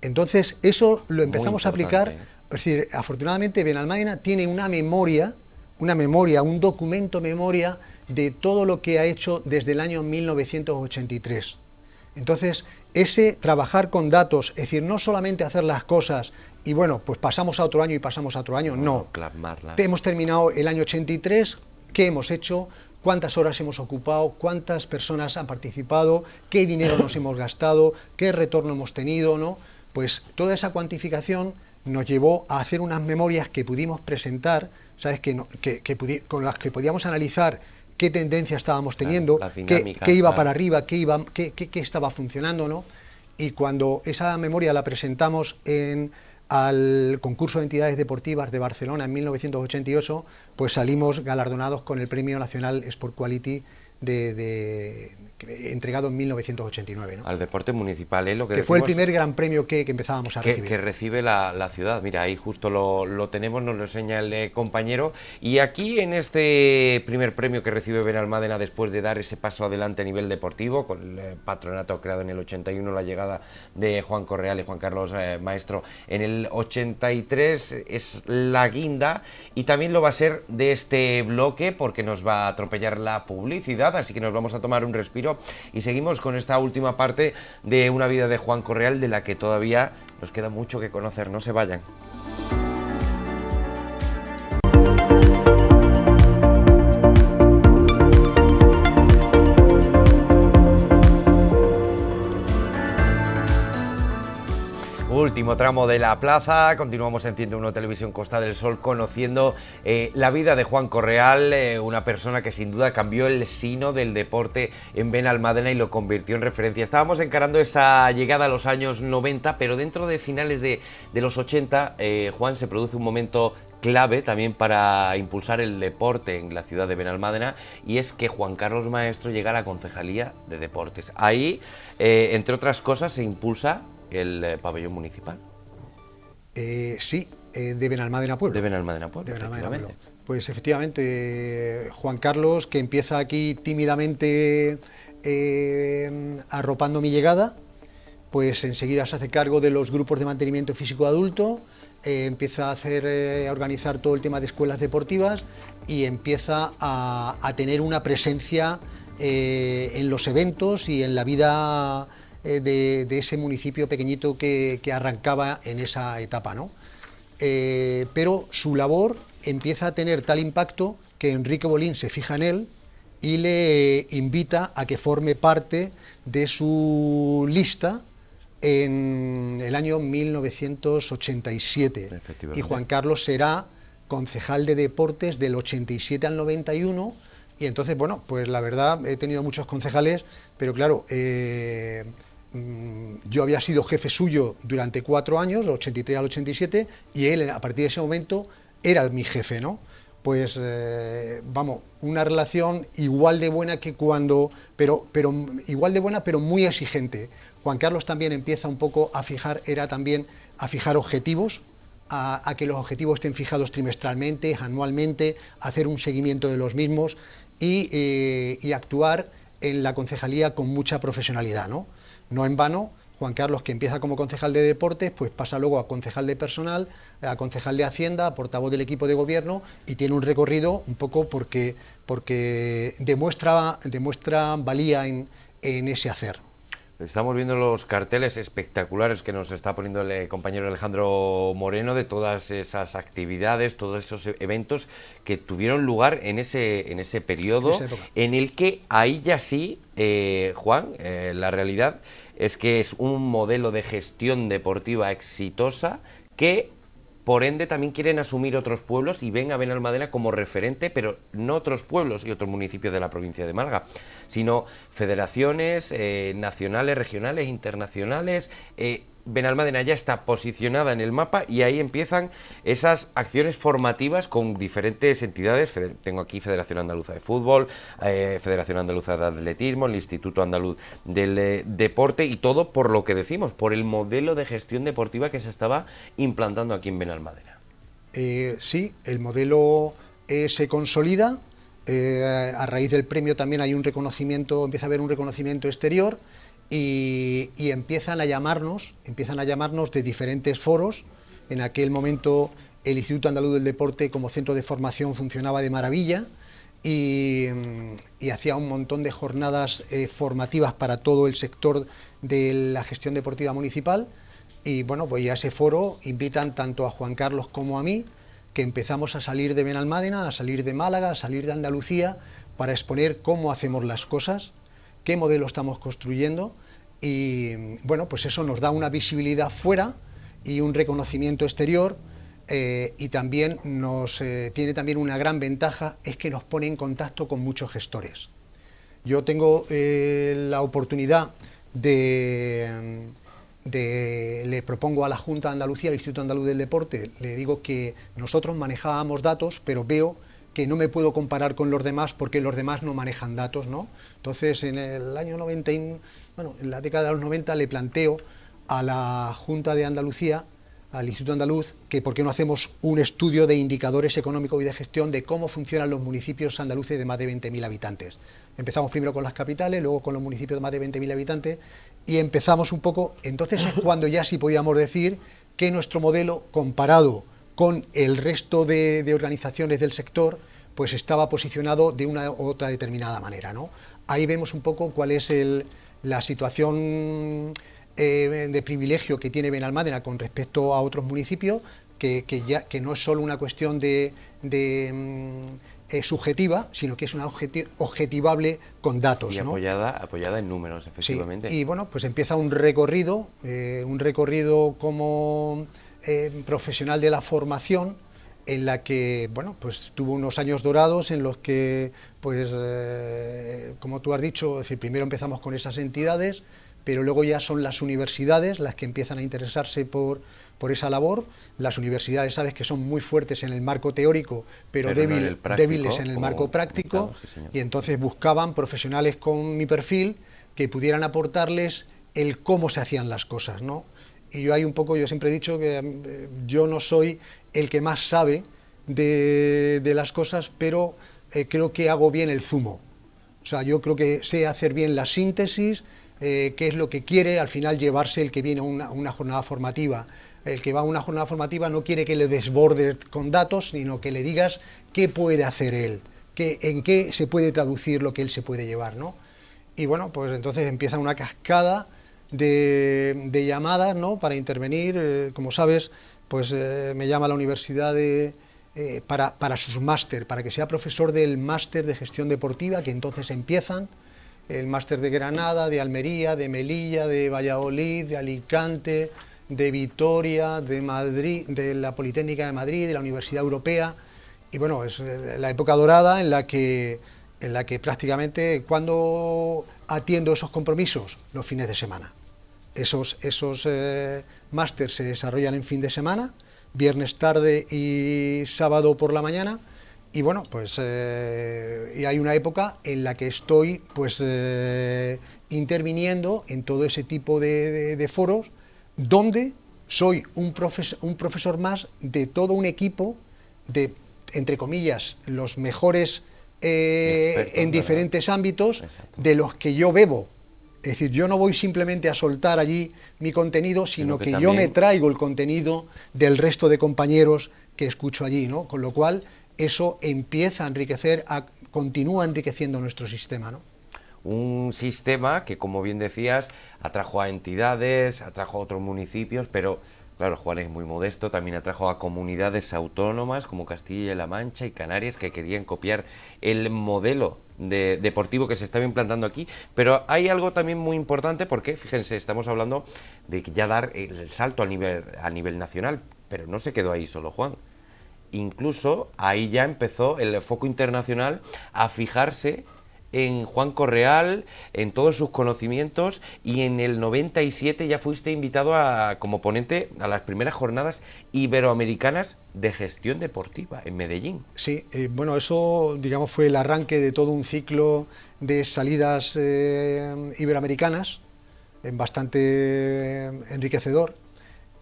Entonces, eso lo empezamos a aplicar. Es decir, afortunadamente Benalmádena tiene una memoria, un documento memoria de todo lo que ha hecho desde el año 1983. Entonces, ese trabajar con datos, es decir, no solamente hacer las cosas y bueno, pues pasamos a otro año y pasamos a otro año, no. Hemos terminado el año 83, ¿qué hemos hecho? ¿Cuántas horas hemos ocupado? ¿Cuántas personas han participado? ¿Qué dinero nos hemos gastado? ¿Qué retorno hemos tenido? ¿No? Pues toda esa cuantificación nos llevó a hacer unas memorias que pudimos presentar, ¿sabes? Con las que podíamos analizar qué tendencia estábamos teniendo, qué iba para arriba, qué estaba funcionando, ¿no? Y cuando esa memoria la presentamos al concurso de entidades deportivas de Barcelona en 1988, pues salimos galardonados con el Premio Nacional Sport Quality entregado en 1989, ¿no? Al deporte municipal, lo que fue el primer gran premio que empezábamos a recibir. Que recibe la ciudad. Mira, ahí justo lo tenemos, nos lo enseña el compañero. Y aquí en este primer premio que recibe Benalmádena después de dar ese paso adelante a nivel deportivo, con el patronato creado en el 81, la llegada de Juan Correal y Juan Carlos Maestro en el 83, es la guinda, y también lo va a ser de este bloque porque nos va a atropellar la publicidad, así que nos vamos a tomar un respiro y seguimos con esta última parte de una vida de Juan Correal, de la que todavía nos queda mucho que conocer. No se vayan. Último tramo de la plaza, continuamos en 101 Televisión Costa del Sol conociendo la vida de Juan Correal, una persona que sin duda cambió el sino del deporte en Benalmádena y lo convirtió en referencia. Estábamos encarando esa llegada a los años 90, pero dentro de finales de los 80, Juan, se produce un momento clave también para impulsar el deporte en la ciudad de Benalmádena, y es que Juan Carlos Maestro llega a la Concejalía de Deportes. Ahí, entre otras cosas, se impulsa el pabellón municipal. Sí, de Benalmádena Pueblo. De Benalmádena Pueblo, efectivamente. Pues efectivamente, Juan Carlos, que empieza aquí tímidamente arropando mi llegada, pues enseguida se hace cargo de los grupos de mantenimiento físico adulto, empieza a organizar todo el tema de escuelas deportivas y empieza a tener una presencia en los eventos y en la vida de ese municipio pequeñito que arrancaba en esa etapa, ¿no? Pero su labor empieza a tener tal impacto que Enrique Bolín se fija en él y le invita a que forme parte de su lista en el año 1987. Y Juan Carlos será concejal de deportes del 87 al 91, y entonces, bueno, pues la verdad he tenido muchos concejales, pero claro, yo había sido jefe suyo durante 4 años, del 83 al 87, y él a partir de ese momento era mi jefe, ¿no? Pues vamos, una relación igual de buena que pero igual de buena, pero muy exigente. Juan Carlos también empieza un poco a fijar objetivos, a que los objetivos estén fijados trimestralmente, anualmente, hacer un seguimiento de los mismos y actuar en la concejalía con mucha profesionalidad, ¿no? No en vano, Juan Carlos, que empieza como concejal de deportes, pues pasa luego a concejal de personal, a concejal de Hacienda, a portavoz del equipo de gobierno, y tiene un recorrido un poco porque demuestra valía en ese hacer. Estamos viendo los carteles espectaculares que nos está poniendo el compañero Alejandro Moreno de todas esas actividades, todos esos eventos que tuvieron lugar en ese periodo, en el que ahí ya sí, Juan, la realidad es que es un modelo de gestión deportiva exitosa que por ende también quieren asumir otros pueblos y ven a Benalmádena como referente, pero no otros pueblos y otros municipios de la provincia de Málaga, sino federaciones nacionales, regionales, internacionales. Benalmádena ya está posicionada en el mapa y ahí empiezan esas acciones formativas con diferentes entidades. Tengo aquí Federación Andaluza de Fútbol, Federación Andaluza de Atletismo, el Instituto Andaluz del Deporte, y todo por lo que decimos, por el modelo de gestión deportiva que se estaba implantando aquí en Benalmádena. Sí, el modelo se consolida. A raíz del premio también hay un reconocimiento, empieza a haber un reconocimiento exterior. Y empiezan a llamarnos de diferentes foros. En aquel momento el Instituto Andaluz del Deporte como centro de formación funcionaba de maravilla y hacía un montón de jornadas formativas para todo el sector de la gestión deportiva municipal. Y bueno, pues a ese foro invitan tanto a Juan Carlos como a mí, que empezamos a salir de Benalmádena, a salir de Málaga, a salir de Andalucía, para exponer cómo hacemos las cosas, qué modelo estamos construyendo, y bueno, pues eso nos da una visibilidad fuera y un reconocimiento exterior, y también tiene también una gran ventaja, es que nos pone en contacto con muchos gestores. Yo tengo la oportunidad le propongo a la Junta de Andalucía, al Instituto Andaluz del Deporte, le digo que nosotros manejábamos datos, pero veo que no me puedo comparar con los demás porque los demás no manejan datos, ¿no? Entonces, en el año 90, en la década de los 90, le planteo a la Junta de Andalucía, al Instituto Andaluz, que por qué no hacemos un estudio de indicadores económicos y de gestión de cómo funcionan los municipios andaluces de más de 20.000 habitantes. Empezamos primero con las capitales, luego con los municipios de más de 20.000 habitantes, y empezamos un poco, entonces es cuando ya sí podíamos decir que nuestro modelo, comparado con el resto de organizaciones del sector, pues estaba posicionado de una u otra determinada manera, ¿no? Ahí vemos un poco cuál es la situación de privilegio que tiene Benalmádena con respecto a otros municipios, que no es solo una cuestión subjetiva, sino que es una objetivable con datos, y ¿no? apoyada en números, efectivamente. Sí, y bueno, pues empieza un recorrido como profesional de la formación, en la que, bueno, pues tuvo unos años dorados en los que, pues, como tú has dicho, es decir, primero empezamos con esas entidades, pero luego ya son las universidades las que empiezan a interesarse por esa labor. Las universidades, sabes que son muy fuertes en el marco teórico, pero débiles en el marco práctico, sí, y entonces buscaban profesionales con mi perfil que pudieran aportarles el cómo se hacían las cosas, ¿no? Y yo siempre he dicho que yo no soy el que más sabe de las cosas, pero creo que hago bien el zumo. O sea, yo creo que sé hacer bien la síntesis, qué es lo que quiere al final llevarse el que viene a una jornada formativa. El que va a una jornada formativa no quiere que le desbordes con datos, sino que le digas qué puede hacer él, en qué se puede traducir lo que él se puede llevar, ¿no? Y bueno, pues entonces empieza una cascada de llamadas, ¿no?, para intervenir. Como sabes, pues me llama la universidad para sus máster, para que sea profesor del máster de gestión deportiva, que entonces empiezan el máster de Granada, de Almería, de Melilla, de Valladolid, de Alicante, de Vitoria, de Madrid, de la Politécnica de Madrid, de la Universidad Europea. Y bueno, es la época dorada en la que prácticamente, ¿cuándo atiendo esos compromisos? Los fines de semana. Esos másters se desarrollan en fin de semana, viernes tarde y sábado por la mañana. Y bueno, pues y hay una época en la que estoy pues interviniendo en todo ese tipo de foros, donde soy un profesor más de todo un equipo de, entre comillas, los mejores en diferentes ámbitos. Exacto. De los que yo bebo. Es decir, yo no voy simplemente a soltar allí mi contenido, sino que también yo me traigo el contenido del resto de compañeros que escucho allí, ¿no? Con lo cual, eso empieza a enriquecer, continúa enriqueciendo nuestro sistema, ¿no? Un sistema que, como bien decías, atrajo a entidades, atrajo a otros municipios, pero claro, Juan es muy modesto, también atrajo a comunidades autónomas como Castilla-La Mancha y Canarias que querían copiar el modelo deportivo que se estaba implantando aquí, pero hay algo también muy importante porque, fíjense, estamos hablando de ya dar el salto a nivel nacional, pero no se quedó ahí solo, Juan. Incluso ahí ya empezó el foco internacional a fijarse en Juan Correal, en todos sus conocimientos, y en el 97 ya fuiste invitado como ponente a las primeras jornadas iberoamericanas de gestión deportiva en Medellín. Sí, bueno, eso digamos fue el arranque de todo un ciclo de salidas iberoamericanas, bastante enriquecedor,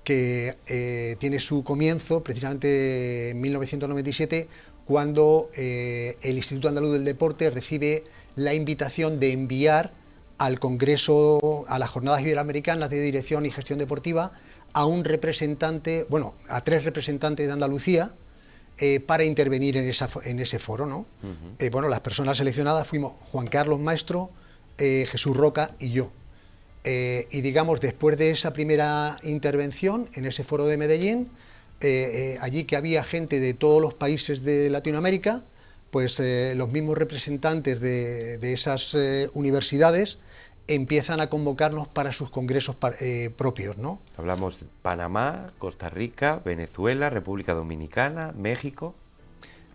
que tiene su comienzo precisamente en 1997, cuando el Instituto Andaluz del Deporte recibe la invitación de enviar al Congreso, a las Jornadas Iberoamericanas de Dirección y Gestión Deportiva, a un representante, bueno, a 3 representantes de Andalucía para intervenir en ese foro, ¿no? Bueno, las personas seleccionadas fuimos Juan Carlos Maestro, Jesús Roca y yo. Y digamos, después de esa primera intervención en ese foro de Medellín, allí que había gente de todos los países de Latinoamérica, pues los mismos representantes de esas universidades empiezan a convocarnos para sus congresos propios, ¿no? Hablamos de Panamá, Costa Rica, Venezuela, República Dominicana, México.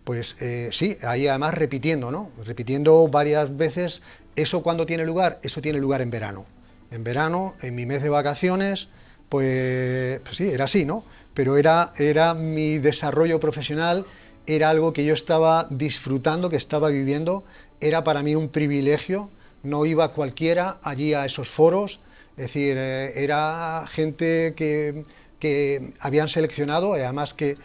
Pues sí, ahí además repitiendo, ¿no? Repitiendo varias veces. ¿Eso cuándo tiene lugar? Eso tiene lugar en verano. En verano, en mi mes de vacaciones, pues sí, era así, ¿no? Pero era mi desarrollo profesional, era algo que yo estaba disfrutando, que estaba viviendo, era para mí un privilegio, no iba cualquiera allí a esos foros, es decir, era gente que habían seleccionado, además que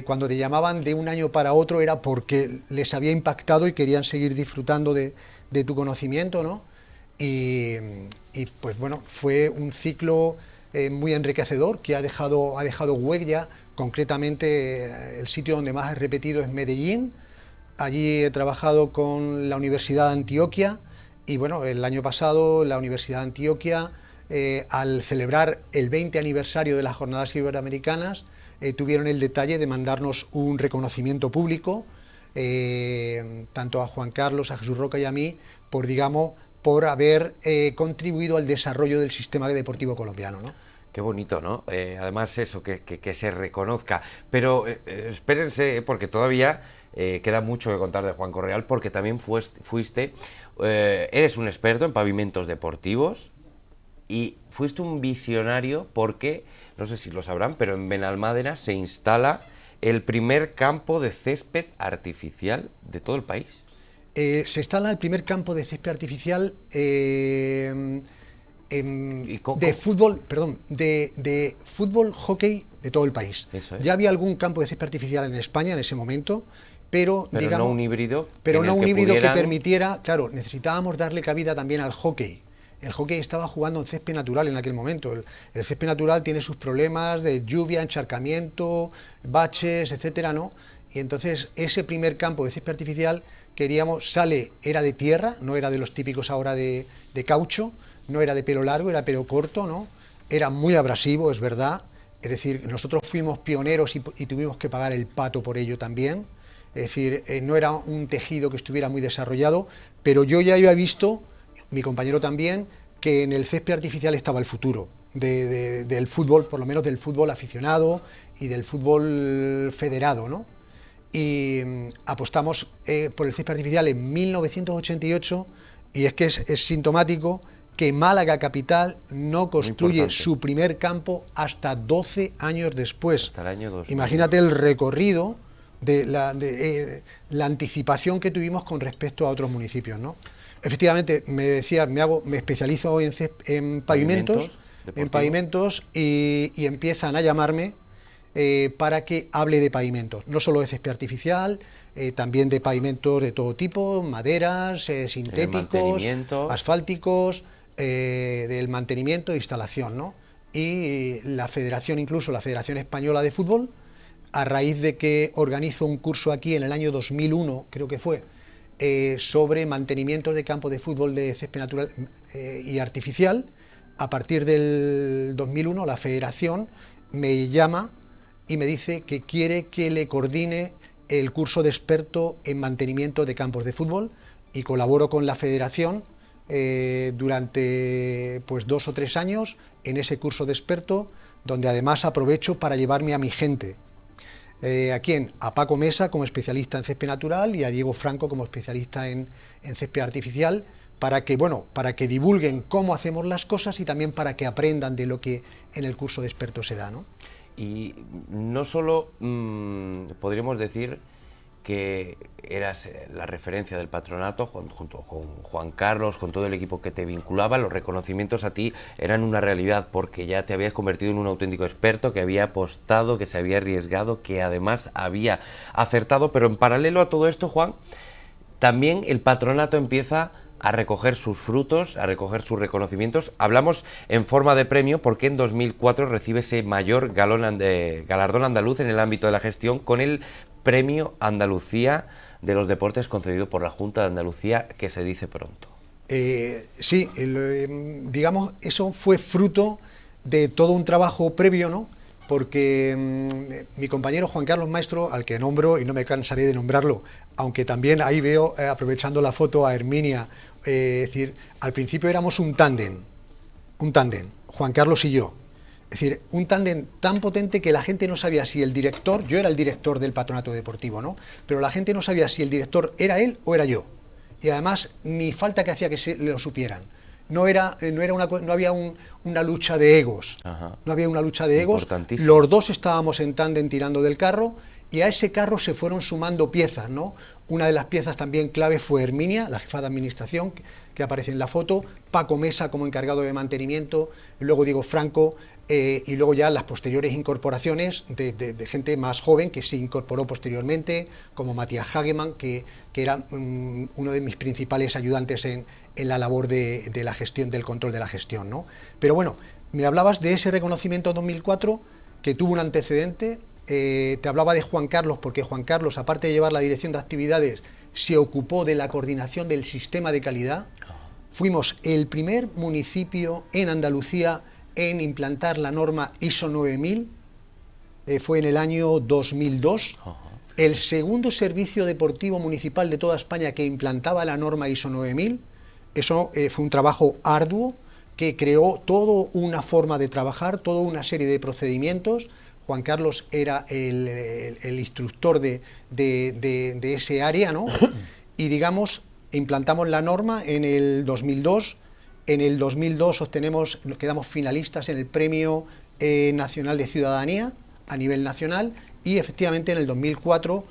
cuando te llamaban de un año para otro era porque les había impactado y querían seguir disfrutando de tu conocimiento, ¿no? Y pues bueno, fue un ciclo muy enriquecedor que ha dejado huella. Concretamente, el sitio donde más he repetido es Medellín. Allí he trabajado con la Universidad de Antioquia y bueno, el año pasado la Universidad de Antioquia, al celebrar el 20 aniversario de las Jornadas Iberoamericanas, tuvieron el detalle de mandarnos un reconocimiento público, tanto a Juan Carlos, a Jesús Roca y a mí, por haber contribuido al desarrollo del sistema deportivo colombiano, ¿no? Qué bonito, ¿no? Además eso, que se reconozca. Pero espérense, porque todavía queda mucho que contar de Juan Correal, porque también fuiste, eres un experto en pavimentos deportivos y fuiste un visionario porque, no sé si lo sabrán, pero en Benalmádena se instala el primer campo de césped artificial de todo el país. Se instala el primer campo de césped artificial de fútbol, hockey de todo el país. Eso es. Ya había algún campo de césped artificial en España en ese momento, pero digamos, no un híbrido. Pero no un híbrido que permitiera, claro, necesitábamos darle cabida también al hockey. El hockey estaba jugando en césped natural en aquel momento. El césped natural tiene sus problemas de lluvia, encharcamiento, baches, etcétera, ¿no? Y entonces ese primer campo de césped artificial era de tierra, no era de los típicos ahora de caucho, no era de pelo largo, era pelo corto, ¿no? Era muy abrasivo, es verdad. Es decir, nosotros fuimos pioneros y tuvimos que pagar el pato por ello también. Es decir, no era un tejido que estuviera muy desarrollado, pero yo ya había visto, mi compañero también, que en el césped artificial estaba el futuro del fútbol, por lo menos del fútbol aficionado y del fútbol federado, ¿no? Y apostamos por el césped artificial en 1988, y es que es sintomático que Málaga Capital no construye su primer campo hasta 12 años después. Hasta el año 2000. Imagínate el recorrido de la anticipación que tuvimos con respecto a otros municipios, ¿no? Efectivamente, me decías, me especializo en pavimentos, en pavimentos y empiezan a llamarme para que hable de pavimentos, no solo de césped artificial, también de pavimentos de todo tipo, maderas, sintéticos, asfálticos, del mantenimiento e instalación, ¿no? Y la federación, incluso la Federación Española de Fútbol, a raíz de que organizo un curso aquí en el año 2001, creo que fue, sobre mantenimiento de campos de fútbol de césped natural y artificial, a partir del 2001 la federación me llama y me dice que quiere que le coordine el curso de experto en mantenimiento de campos de fútbol, y colaboro con la federación durante pues 2 o 3 años en ese curso de experto, donde además aprovecho para llevarme a mi gente. ¿A quién? A Paco Mesa como especialista en césped natural y a Diego Franco como especialista en césped artificial, para que, bueno, para que divulguen cómo hacemos las cosas y también para que aprendan de lo que en el curso de expertos se da, ¿no? Y no solo podríamos decir que eras la referencia del patronato junto con Juan Carlos, con todo el equipo que te vinculaba, los reconocimientos a ti eran una realidad porque ya te habías convertido en un auténtico experto que había apostado, que se había arriesgado, que además había acertado, pero en paralelo a todo esto, Juan, también el patronato empieza a recoger sus frutos, a recoger sus reconocimientos. Hablamos en forma de premio porque en 2004 recibe ese mayor galardón andaluz en el ámbito de la gestión con el Premio Andalucía de los Deportes concedido por la Junta de Andalucía, que se dice pronto. Sí, digamos, eso fue fruto de todo un trabajo previo, ¿no? Porque mi compañero Juan Carlos Maestro, al que nombro y no me cansaré de nombrarlo, aunque también ahí veo, aprovechando la foto, a Herminia, es decir, al principio éramos un tándem, Juan Carlos y yo. Es decir, un tándem tan potente que la gente no sabía si el director, yo era el director del patronato deportivo, ¿no? Pero la gente no sabía si el director era él o era yo. Y además, ni falta que hacía que lo supieran. No había una lucha de egos. Ajá. No había una lucha de egos. Los dos estábamos en tándem tirando del carro y a ese carro se fueron sumando piezas, ¿no? Una de las piezas también clave fue Herminia, la jefa de administración, que aparece en la foto, Paco Mesa como encargado de mantenimiento, luego Diego Franco, y luego ya las posteriores incorporaciones de gente más joven que se incorporó posteriormente, como Matías Hagemann, que era uno de mis principales ayudantes en la labor de la gestión, del control de la gestión, ¿no? Pero bueno, me hablabas de ese reconocimiento 2004, que tuvo un antecedente. Te hablaba de Juan Carlos, porque Juan Carlos, aparte de llevar la dirección de actividades, se ocupó de la coordinación del sistema de calidad. Fuimos el primer municipio en Andalucía en implantar la norma ISO 9000, fue en el año 2002. El segundo servicio deportivo municipal de toda España que implantaba la norma ISO 9000. Eso fue un trabajo arduo que creó toda una forma de trabajar, toda una serie de procedimientos. Juan Carlos era el instructor de ese área, ¿no? Y digamos, implantamos la norma en el 2002. En el 2002 quedamos finalistas en el Premio Nacional de Ciudadanía a nivel nacional, y efectivamente en el 2004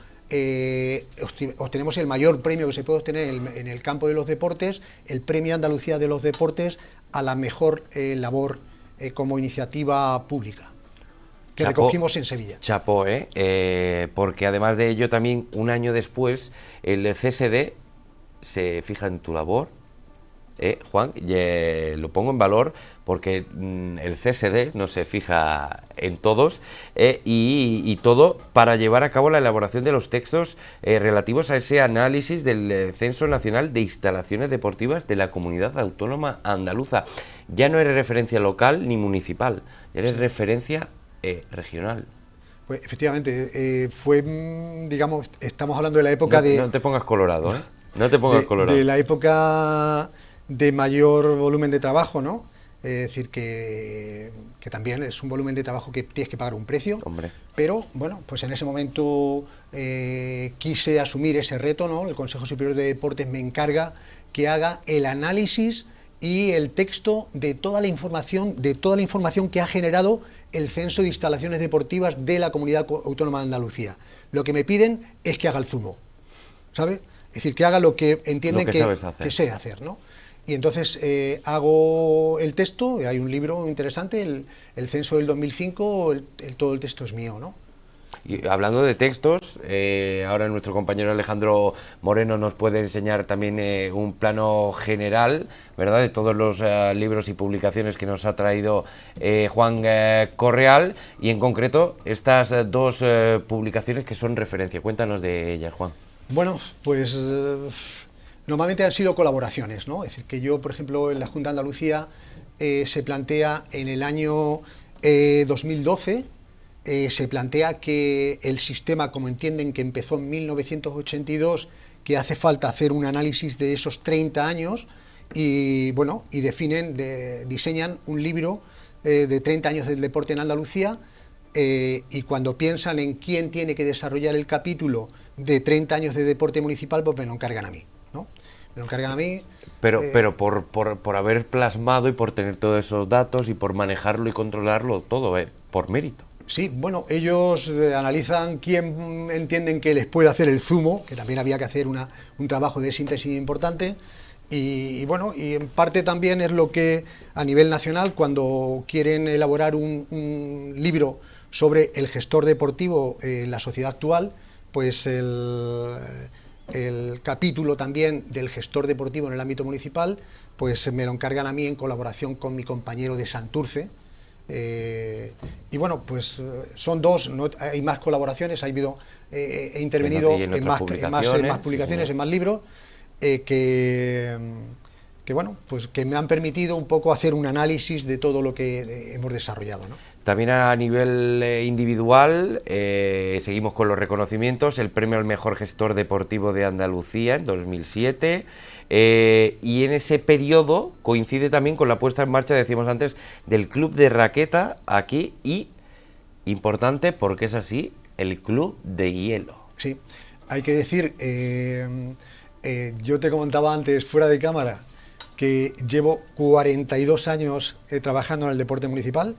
obtenemos el mayor premio que se puede obtener en el campo de los deportes, el Premio Andalucía de los Deportes a la mejor labor como iniciativa pública, que recogimos en Sevilla. Chapó, porque además de ello también un año después el CSD se fija en tu labor, Juan, lo pongo en valor porque el CSD no se fija en todos, y todo para llevar a cabo la elaboración de los textos relativos a ese análisis del Censo Nacional de Instalaciones Deportivas de la Comunidad Autónoma Andaluza. Ya no eres referencia local ni municipal, eres referencia regional. Pues efectivamente, fue, digamos, estamos hablando de la época No te pongas colorado, ¿eh? No te pongas colorado. De la época de mayor volumen de trabajo, ¿no? Es decir, que también es un volumen de trabajo que tienes que pagar un precio. Hombre. Pero, bueno, pues en ese momento quise asumir ese reto, ¿no? El Consejo Superior de Deportes me encarga que haga el análisis y el texto de toda la información que ha generado el Censo de Instalaciones Deportivas de la Comunidad Autónoma de Andalucía. Lo que me piden es que haga el zumo, ¿sabes? Es decir, que haga lo que entienden que sé hacer, ¿no? Y entonces hago el texto, hay un libro interesante, el censo del 2005, todo el texto es mío, ¿no? Y hablando de textos, ahora nuestro compañero Alejandro Moreno nos puede enseñar también un plano general, ¿verdad?, de todos los libros y publicaciones que nos ha traído Juan Correal, y en concreto estas dos publicaciones que son referencia. Cuéntanos de ellas, Juan. Bueno, pues normalmente han sido colaboraciones, ¿no? Es decir, que yo, por ejemplo, en la Junta de Andalucía se plantea en el año 2012, se plantea que el sistema, como entienden que empezó en 1982, que hace falta hacer un análisis de esos 30 años y, bueno, y diseñan un libro de 30 años del deporte en Andalucía, y cuando piensan en quién tiene que desarrollar el capítulo de 30 años de deporte municipal, pues me lo encargan a mí, ¿no? Me lo encargan a mí. Pero por haber plasmado y por tener todos esos datos y por manejarlo y controlarlo todo, por mérito. Sí, bueno, ellos analizan quién entienden que les puede hacer el zumo, que también había que hacer un trabajo de síntesis importante, y bueno, y en parte también es lo que a nivel nacional, cuando quieren elaborar un libro sobre el gestor deportivo en la sociedad actual, pues el capítulo también del gestor deportivo en el ámbito municipal, pues me lo encargan a mí en colaboración con mi compañero de Santurce. Y bueno, pues son dos, no, hay más colaboraciones, he intervenido en más publicaciones, sí, en más libros, que bueno, pues que me han permitido un poco hacer un análisis de todo lo que hemos desarrollado, ¿no? También a nivel individual, seguimos con los reconocimientos, el premio al mejor gestor deportivo de Andalucía en 2007, y en ese periodo coincide también con la puesta en marcha, decíamos antes, del club de raqueta aquí, y, importante porque es así, el club de hielo. Sí, hay que decir, yo te comentaba antes, fuera de cámara, que llevo 42 años trabajando en el deporte municipal.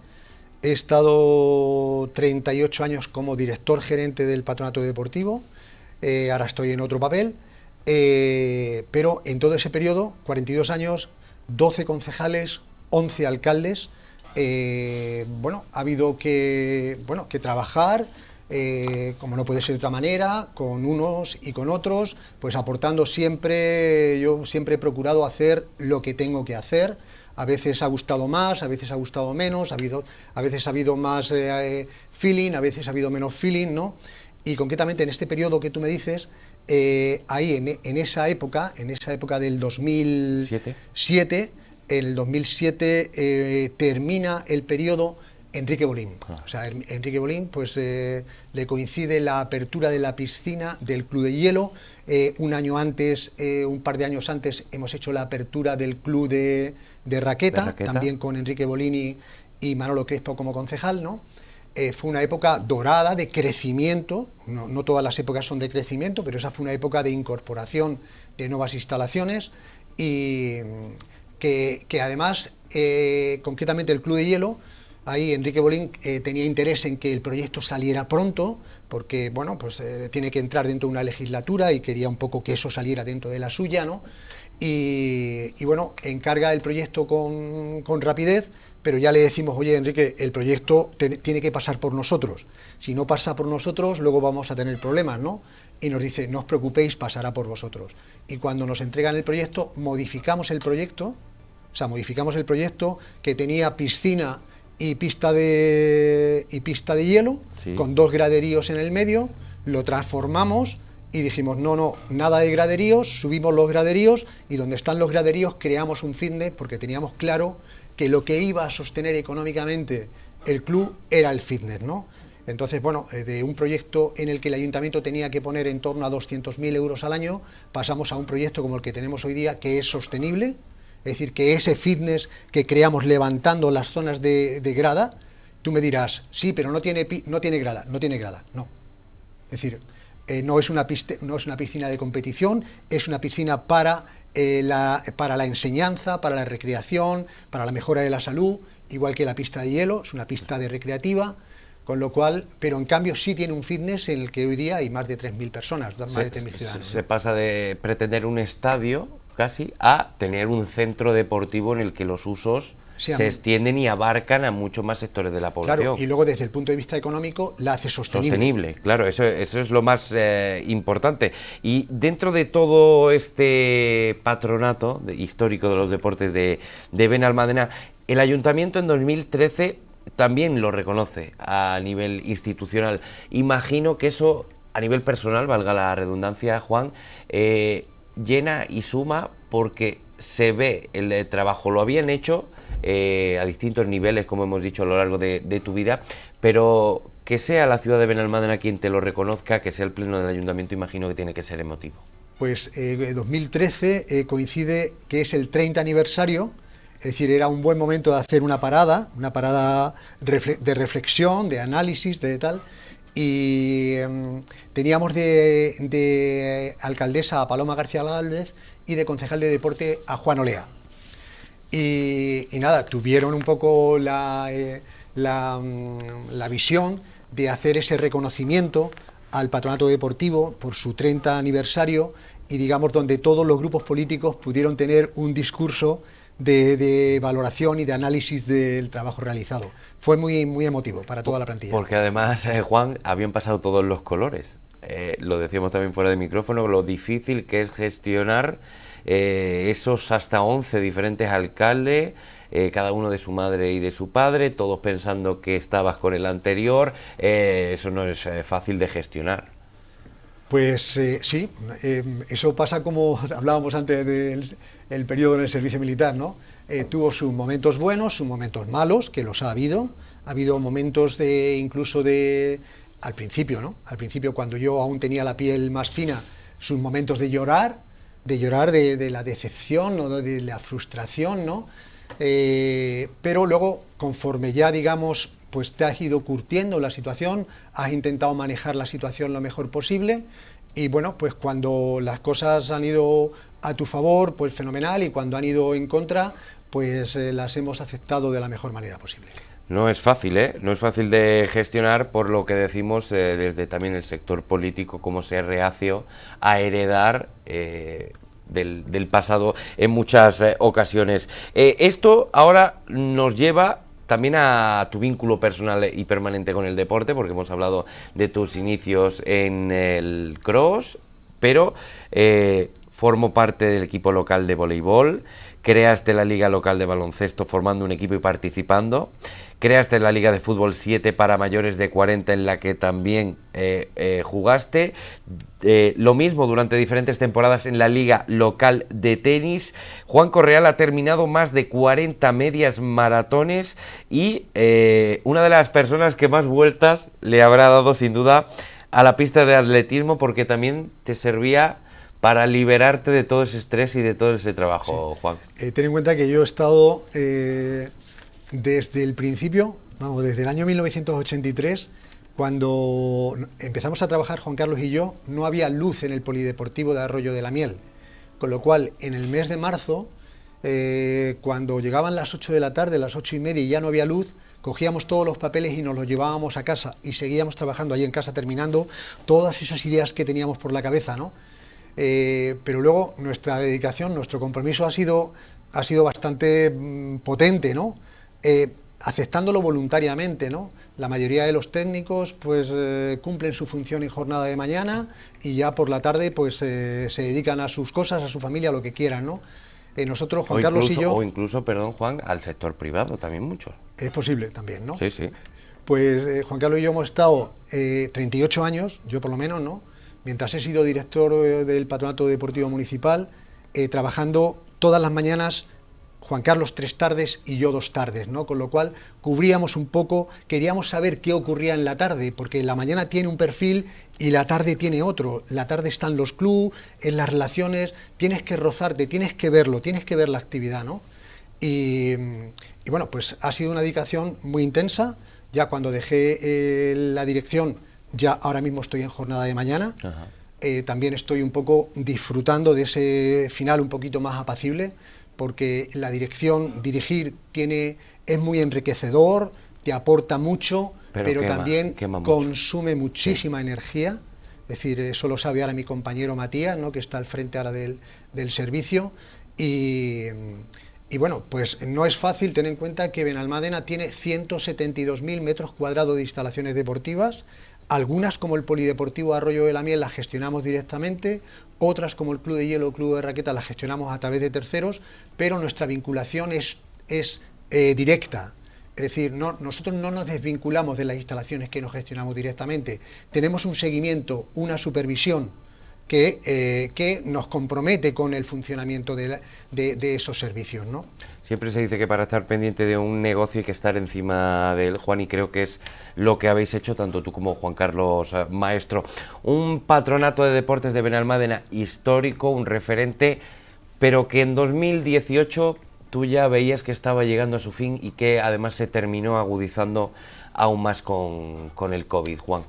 He estado 38 años como director gerente del patronato deportivo, ahora estoy en otro papel, pero en todo ese periodo, 42 años, 12 concejales, 11 alcaldes, bueno, ha habido que trabajar, como no puede ser de otra manera, con unos y con otros, pues aportando siempre, yo siempre he procurado hacer lo que tengo que hacer. A veces ha gustado más, a veces ha gustado menos, a veces ha habido más feeling, a veces ha habido menos feeling, ¿no? Y concretamente en este periodo que tú me dices, ahí en esa época del 2007, el 2007 termina el periodo Enrique Bolín. O sea, Enrique Bolín, pues le coincide la apertura de la piscina del Club de Hielo. Un año antes, un par de años antes, hemos hecho la apertura del Club de raqueta, también con Enrique Bolín y Manolo Crespo como concejal, ¿no? Fue una época dorada de crecimiento, no todas las épocas son de crecimiento, pero esa fue una época de incorporación de nuevas instalaciones, y que además, concretamente el Club de Hielo, ahí Enrique Bolín tenía interés en que el proyecto saliera pronto, porque bueno, pues tiene que entrar dentro de una legislatura y quería un poco que eso saliera dentro de la suya, ¿no? Y bueno, encarga el proyecto con rapidez, pero ya le decimos, oye Enrique, el proyecto tiene que pasar por nosotros. Si no pasa por nosotros, luego vamos a tener problemas, ¿no? Y nos dice, no os preocupéis, pasará por vosotros. Y cuando nos entregan el proyecto, modificamos el proyecto, que tenía piscina y pista de hielo, sí, con 2 graderíos en el medio, lo transformamos y dijimos, no, nada de graderíos, subimos los graderíos, y donde están los graderíos creamos un fitness, porque teníamos claro que lo que iba a sostener económicamente el club era el fitness, ¿no? Entonces, bueno, de un proyecto en el que el ayuntamiento tenía que poner en torno a 200.000 euros al año, pasamos a un proyecto como el que tenemos hoy día, que es sostenible, es decir, que ese fitness que creamos levantando las zonas de grada, tú me dirás, sí, pero no tiene grada, no. Es decir, no es una piscina de competición, es una piscina para la enseñanza, para la recreación, para la mejora de la salud, igual que la pista de hielo, es una pista de recreativa, con lo cual, pero en cambio sí tiene un fitness en el que hoy día hay más de 3.000 personas, más de 3.000 ciudadanos. Se pasa de pretender un estadio, casi, a tener un centro deportivo en el que los usos se extienden y abarcan a muchos más sectores de la población. Claro, y luego desde el punto de vista económico la hace sostenible. Sostenible, claro, eso es lo más importante. Y dentro de todo este patronato histórico de los deportes de Benalmádena, el Ayuntamiento en 2013 también lo reconoce a nivel institucional. Imagino que eso, a nivel personal, valga la redundancia, Juan, llena y suma porque se ve el trabajo, lo habían hecho a distintos niveles, como hemos dicho a lo largo de tu vida, pero que sea la ciudad de Benalmádena quien te lo reconozca, que sea el pleno del ayuntamiento, imagino que tiene que ser emotivo. Pues 2013 coincide que es el 30 aniversario, es decir, era un buen momento de hacer una parada de reflexión, de análisis, de tal, y teníamos de alcaldesa a Paloma García Gálvez y de concejal de deporte a Juan Olea. Y nada, tuvieron un poco la visión de hacer ese reconocimiento al patronato deportivo por su 30 aniversario y digamos donde todos los grupos políticos pudieron tener un discurso de valoración y de análisis del trabajo realizado. Fue muy, muy emotivo para toda la plantilla. Porque además, Juan, habían pasado todos los colores. Lo decíamos también fuera de micrófono, lo difícil que es gestionar esos hasta 11 diferentes alcaldes, cada uno de su madre y de su padre, todos pensando que estabas con el anterior, eso no es fácil de gestionar. Pues sí, eso pasa como hablábamos antes del periodo en el servicio militar, ¿no? Tuvo sus momentos buenos, sus momentos malos, que los ha habido momentos incluso al principio, ¿no? Al principio, cuando yo aún tenía la piel más fina, sus momentos de llorar de la decepción o de la frustración, ¿no? Pero luego, conforme ya, digamos, pues te has ido curtiendo la situación, has intentado manejar la situación lo mejor posible y bueno, pues cuando las cosas han ido a tu favor, pues fenomenal, y cuando han ido en contra, pues las hemos aceptado de la mejor manera posible. No es fácil, no es fácil de gestionar, por lo que decimos desde también el sector político, como ser reacio a heredar del pasado en muchas ocasiones. Esto ahora nos lleva también a tu vínculo personal y permanente con el deporte, porque hemos hablado de tus inicios en el cross, pero formo parte del equipo local de voleibol, creaste la liga local de baloncesto formando un equipo y participando, creaste la liga de fútbol 7 para mayores de 40 en la que también jugaste, lo mismo durante diferentes temporadas en la liga local de tenis. Juan Correal ha terminado más de 40 medias maratones y una de las personas que más vueltas le habrá dado sin duda a la pista de atletismo, porque también te servía para liberarte de todo ese estrés y de todo ese trabajo, sí. Juan. Ten en cuenta que yo he estado desde el principio, vamos, desde el año 1983, cuando empezamos a trabajar Juan Carlos y yo, no había luz en el polideportivo de Arroyo de la Miel, con lo cual en el mes de marzo, cuando llegaban las 8 de la tarde, las 8:30 y ya no había luz, cogíamos todos los papeles y nos los llevábamos a casa y seguíamos trabajando allí en casa, terminando todas esas ideas que teníamos por la cabeza, ¿no? Pero luego nuestra dedicación, nuestro compromiso ha sido bastante potente, ¿no? Aceptándolo voluntariamente, ¿no? La mayoría de los técnicos pues cumplen su función en jornada de mañana y ya por la tarde pues se dedican a sus cosas, a su familia, a lo que quieran, ¿no? Nosotros, Juan Carlos y yo... O incluso, perdón, Juan, al sector privado también mucho. Es posible también, ¿no? Sí, sí. Pues Juan Carlos y yo hemos estado 38 años, yo por lo menos, ¿no? Mientras he sido director del Patronato Deportivo Municipal, trabajando todas las mañanas, Juan Carlos 3 tardes y yo 2 tardes, ¿no? Con lo cual cubríamos un poco, queríamos saber qué ocurría en la tarde, porque la mañana tiene un perfil y la tarde tiene otro. La tarde están los clubs, en las relaciones, tienes que rozarte, tienes que verlo, tienes que ver la actividad, ¿no? Y bueno, pues ha sido una dedicación muy intensa. Ya cuando dejé la dirección, ya ahora mismo estoy en jornada de mañana. También estoy un poco disfrutando de ese final un poquito más apacible, porque la dirección, dirigir, es muy enriquecedor, te aporta mucho, pero también consume muchísima energía. decir, eso lo sabe ahora mi compañero Matías, ¿no?, que está al frente ahora del servicio, y bueno, pues no es fácil. Tener en cuenta que Benalmádena tiene 172.000 metros cuadrados de instalaciones deportivas. Algunas, como el Polideportivo Arroyo de la Miel, las gestionamos directamente, otras, como el Club de Hielo o Club de Raqueta, las gestionamos a través de terceros, pero nuestra vinculación es directa. Es decir, nosotros no nos desvinculamos de las instalaciones que nos gestionamos directamente. Tenemos un seguimiento, una supervisión que nos compromete con el funcionamiento de esos servicios, ¿no? Siempre se dice que para estar pendiente de un negocio hay que estar encima de él, Juan, y creo que es lo que habéis hecho tanto tú como Juan Carlos Maestro. Un patronato de deportes de Benalmádena histórico, un referente, pero que en 2018 tú ya veías que estaba llegando a su fin y que además se terminó agudizando aún más con el COVID, Juan.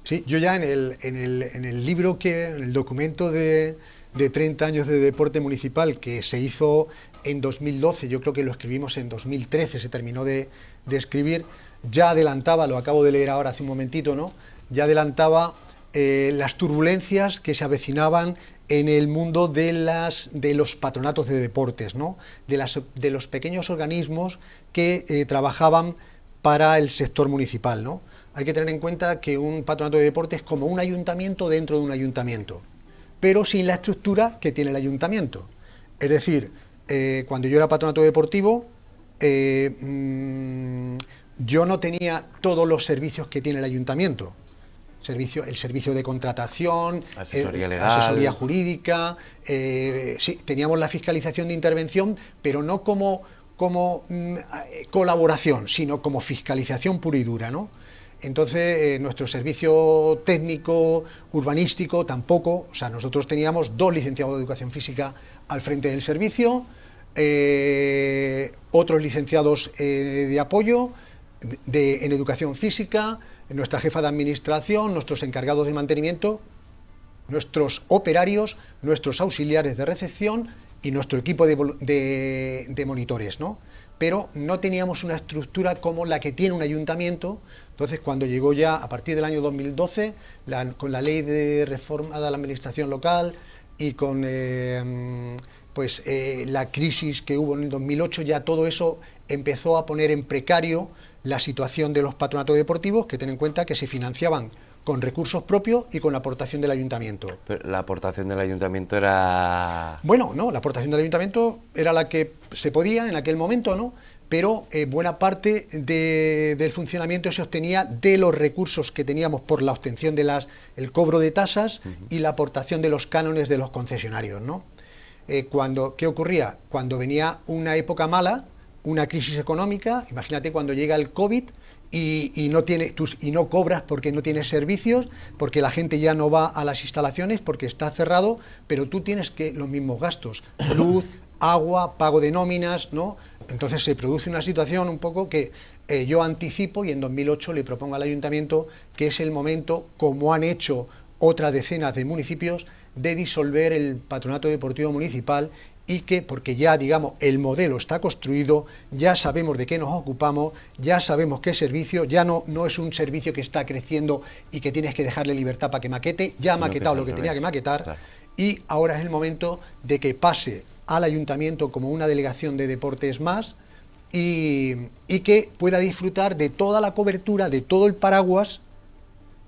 Sí, yo ya en el libro, en el documento de 30 años de deporte municipal, que se hizo en 2012, yo creo que lo escribimos en 2013, se terminó de escribir, ya adelantaba, lo acabo de leer ahora hace un momentito, ¿no?, ya adelantaba las turbulencias que se avecinaban en el mundo de los patronatos de deportes, ¿no?, de los pequeños organismos que trabajaban para el sector municipal, ¿no? Hay que tener en cuenta que un patronato de deportes es como un ayuntamiento dentro de un ayuntamiento, pero sin la estructura que tiene el ayuntamiento. Es decir, cuando yo era patronato deportivo, yo no tenía todos los servicios que tiene el ayuntamiento. El servicio de contratación, asesoría legal, asesoría jurídica, sí, teníamos la fiscalización de intervención, pero no como colaboración, sino como fiscalización pura y dura, ¿no? Entonces, nuestro servicio técnico, urbanístico, tampoco. O sea, nosotros teníamos 2 licenciados de Educación Física al frente del servicio, otros licenciados de apoyo en Educación Física, nuestra jefa de administración, nuestros encargados de mantenimiento, nuestros operarios, nuestros auxiliares de recepción y nuestro equipo de monitores, ¿no? Pero no teníamos una estructura como la que tiene un ayuntamiento. Entonces, cuando llegó ya, a partir del año 2012, con la ley de reforma de la administración local y con la crisis que hubo en el 2008, ya todo eso empezó a poner en precario la situación de los patronatos deportivos, que ten en cuenta que se financiaban con recursos propios y con la aportación del ayuntamiento. Pero la aportación del ayuntamiento era... Bueno, no, la aportación del ayuntamiento era la que se podía en aquel momento, ¿no? Pero buena parte del funcionamiento se obtenía de los recursos que teníamos por la obtención de el cobro de tasas y la aportación de los cánones de los concesionarios, ¿no? ¿Qué ocurría? Cuando venía una época mala, una crisis económica, imagínate cuando llega el COVID y no cobras porque no tienes servicios, porque la gente ya no va a las instalaciones porque está cerrado, pero tú tienes los mismos gastos, luz, agua, pago de nóminas, ¿no? Entonces se produce una situación un poco que yo anticipo y en 2008 le propongo al ayuntamiento que es el momento, como han hecho otras decenas de municipios, de disolver el patronato deportivo municipal y porque ya, digamos, el modelo está construido, ya sabemos de qué nos ocupamos, ya sabemos qué servicio, ya no es un servicio que está creciendo y que tienes que dejarle libertad para que maquete, ya ha maquetado lo que tenía que maquetar, claro. Y ahora es el momento de que pase al ayuntamiento como una delegación de deportes más y que pueda disfrutar de toda la cobertura, de todo el paraguas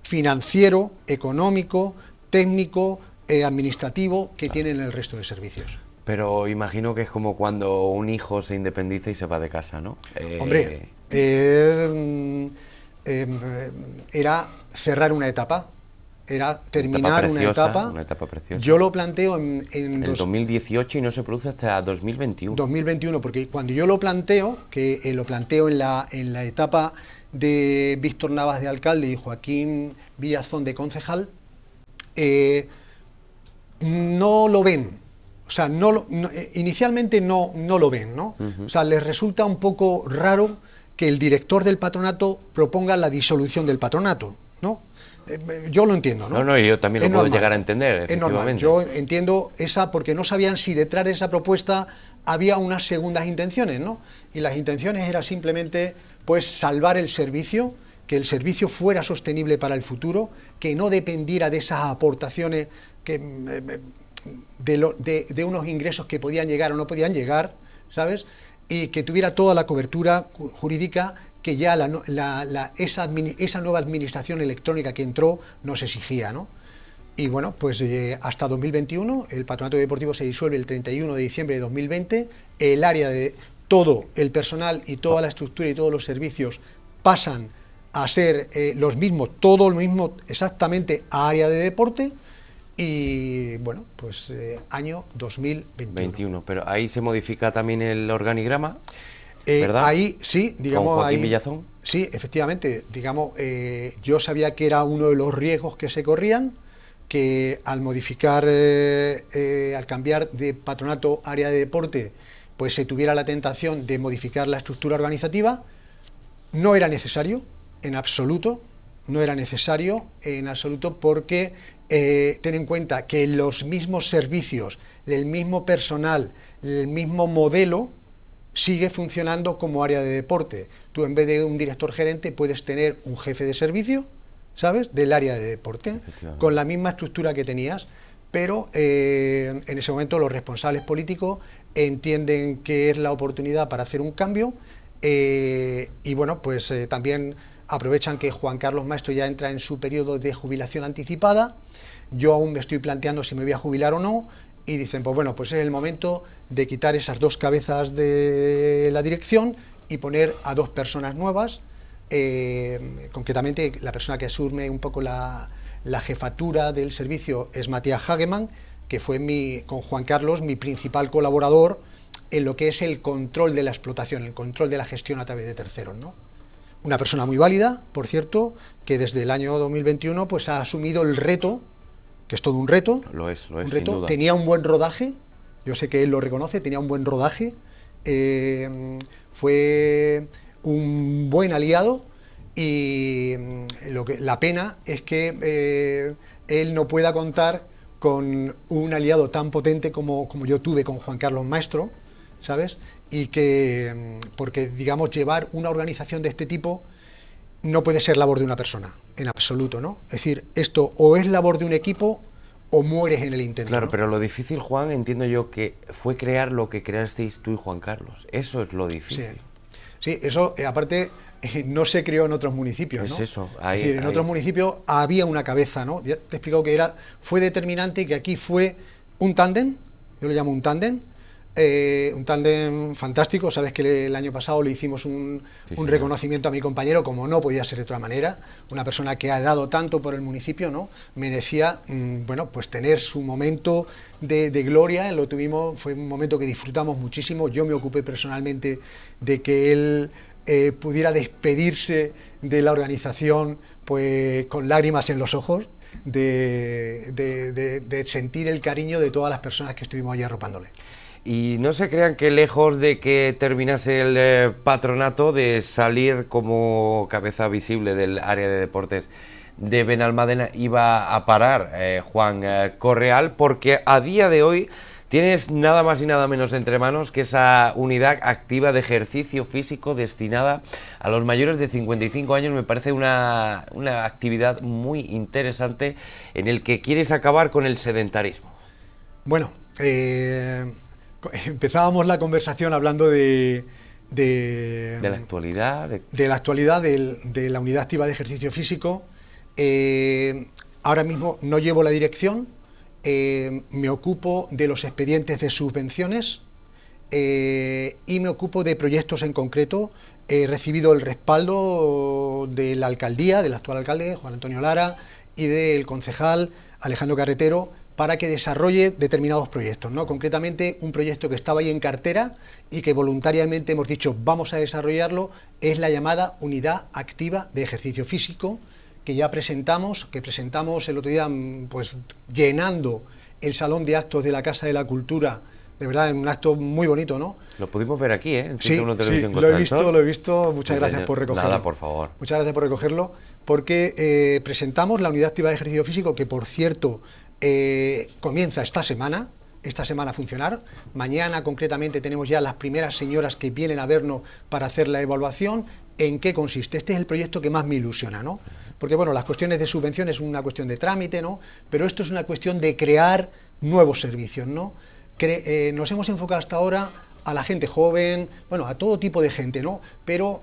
financiero, económico, técnico, administrativo que tienen el resto de servicios. Pero imagino que es como cuando un hijo se independiza y se va de casa, ¿no? Hombre, era cerrar una etapa, era terminar una etapa. Una etapa preciosa. Yo lo planteo en el 2018 y no se produce hasta 2021. 2021, porque cuando yo lo planteo, que lo planteo en la etapa de Víctor Navas de alcalde y Joaquín Villazón de concejal, no lo ven. O sea, inicialmente no lo ven, ¿no? O sea, les resulta un poco raro que el director del patronato proponga la disolución del patronato, ¿no? Yo lo entiendo, ¿no? No, yo también lo puedo llegar a entender, efectivamente. Es normal, yo entiendo porque no sabían si detrás de esa propuesta había unas segundas intenciones, ¿no? Y las intenciones era simplemente, pues, salvar el servicio, que el servicio fuera sostenible para el futuro, que no dependiera de esas aportaciones de unos ingresos que podían llegar o no podían llegar, ¿sabes? Y que tuviera toda la cobertura jurídica que ya esa nueva administración electrónica que entró nos exigía, ¿no? Y bueno, pues hasta 2021 el Patronato Deportivo se disuelve el 31 de diciembre de 2020, el área de todo el personal y toda la estructura y todos los servicios pasan a ser los mismos, todo lo mismo exactamente a área de deporte. Y bueno, pues año 2021. Pero ahí se modifica también el organigrama, ¿verdad? Ahí sí, digamos. ¿Con Joaquín ahí, Villazón? Sí, efectivamente, digamos, yo sabía que era uno de los riesgos que se corrían, que al modificar, al cambiar de patronato a área de deporte, pues se tuviera la tentación de modificar la estructura organizativa. No era necesario, en absoluto, no era necesario en absoluto, porque ten en cuenta que los mismos servicios, el mismo personal, el mismo modelo sigue funcionando como área de deporte. Tú, en vez de un director gerente, puedes tener un jefe de servicio, ¿sabes?, del área de deporte, con la misma estructura que tenías, pero en ese momento los responsables políticos entienden que es la oportunidad para hacer un cambio, y bueno, pues también aprovechan que Juan Carlos Maestro ya entra en su periodo de jubilación anticipada. Yo aún me estoy planteando si me voy a jubilar o no, y dicen, pues bueno, pues es el momento de quitar esas dos cabezas de la dirección y poner a dos personas nuevas, concretamente la persona que asume un poco la jefatura del servicio es Matías Hagemann, que fue con Juan Carlos mi principal colaborador en lo que es el control de la explotación, el control de la gestión a través de terceros, ¿no? Una persona muy válida, por cierto, que desde el año 2021 pues ha asumido el reto, que es todo un reto. Lo es, un sin reto. duda. Tenía un buen rodaje, yo sé que él lo reconoce, tenía un buen rodaje, fue un buen aliado, y la pena es que él no pueda contar con un aliado tan potente como yo tuve con Juan Carlos Maestro, ¿sabes? Y que, porque digamos, llevar una organización de este tipo no puede ser labor de una persona, en absoluto, ¿no? Es decir, esto o es labor de un equipo o mueres en el intento. Claro, ¿no? pero lo difícil, Juan, entiendo yo que fue crear lo que creasteis tú y Juan Carlos. Eso es lo difícil. Sí, eso aparte no se creó en otros municipios, ¿no? Es eso. Es decir, en otros municipios había una cabeza, ¿no? Ya te he explicado que fue determinante, que aquí fue un tándem, yo lo llamo un tándem fantástico. Sabes que el año pasado le hicimos un reconocimiento a mi compañero, como no podía ser de otra manera, una persona que ha dado tanto por el municipio, ¿no? Merecía, bueno, pues tener su momento de gloria. Lo tuvimos, fue un momento que disfrutamos muchísimo. Yo me ocupé personalmente de que él pudiera despedirse de la organización pues con lágrimas en los ojos, de sentir el cariño de todas las personas que estuvimos allí arropándole. Y no se crean que lejos de que terminase el patronato, de salir como cabeza visible del área de deportes de Benalmádena, iba a parar Juan Correal, porque a día de hoy tienes nada más y nada menos entre manos que esa unidad activa de ejercicio físico destinada a los mayores de 55 años. Me parece una actividad muy interesante en el que quieres acabar con el sedentarismo. Bueno, empezábamos la conversación hablando de la actualidad. De la actualidad de la unidad activa de ejercicio físico. Ahora mismo no llevo la dirección, me ocupo de los expedientes de subvenciones y me ocupo de proyectos en concreto. He recibido el respaldo de la alcaldía, del actual alcalde, Juan Antonio Lara, y del concejal Alejandro Carretero, para que desarrolle determinados proyectos, ¿no? Concretamente, un proyecto que estaba ahí en cartera y que voluntariamente hemos dicho vamos a desarrollarlo, es la llamada Unidad Activa de Ejercicio Físico, que ya presentamos el otro día, pues llenando el salón de actos de la Casa de la Cultura, de verdad, en un acto muy bonito, ¿no? Lo pudimos ver aquí, ¿eh? En Sí, lo he visto, muchas gracias por recogerlo. Nada, por favor. Muchas gracias por recogerlo, porque presentamos la Unidad Activa de Ejercicio Físico, que por cierto comienza esta semana a funcionar. Mañana concretamente tenemos ya las primeras señoras que vienen a vernos para hacer la evaluación. ¿En qué consiste? Este es el proyecto que más me ilusiona, ¿no? Porque, bueno, las cuestiones de subvención es una cuestión de trámite, ¿no? Pero esto es una cuestión de crear nuevos servicios, ¿no? Nos hemos enfocado hasta ahora a la gente joven, bueno, a todo tipo de gente, ¿no? Pero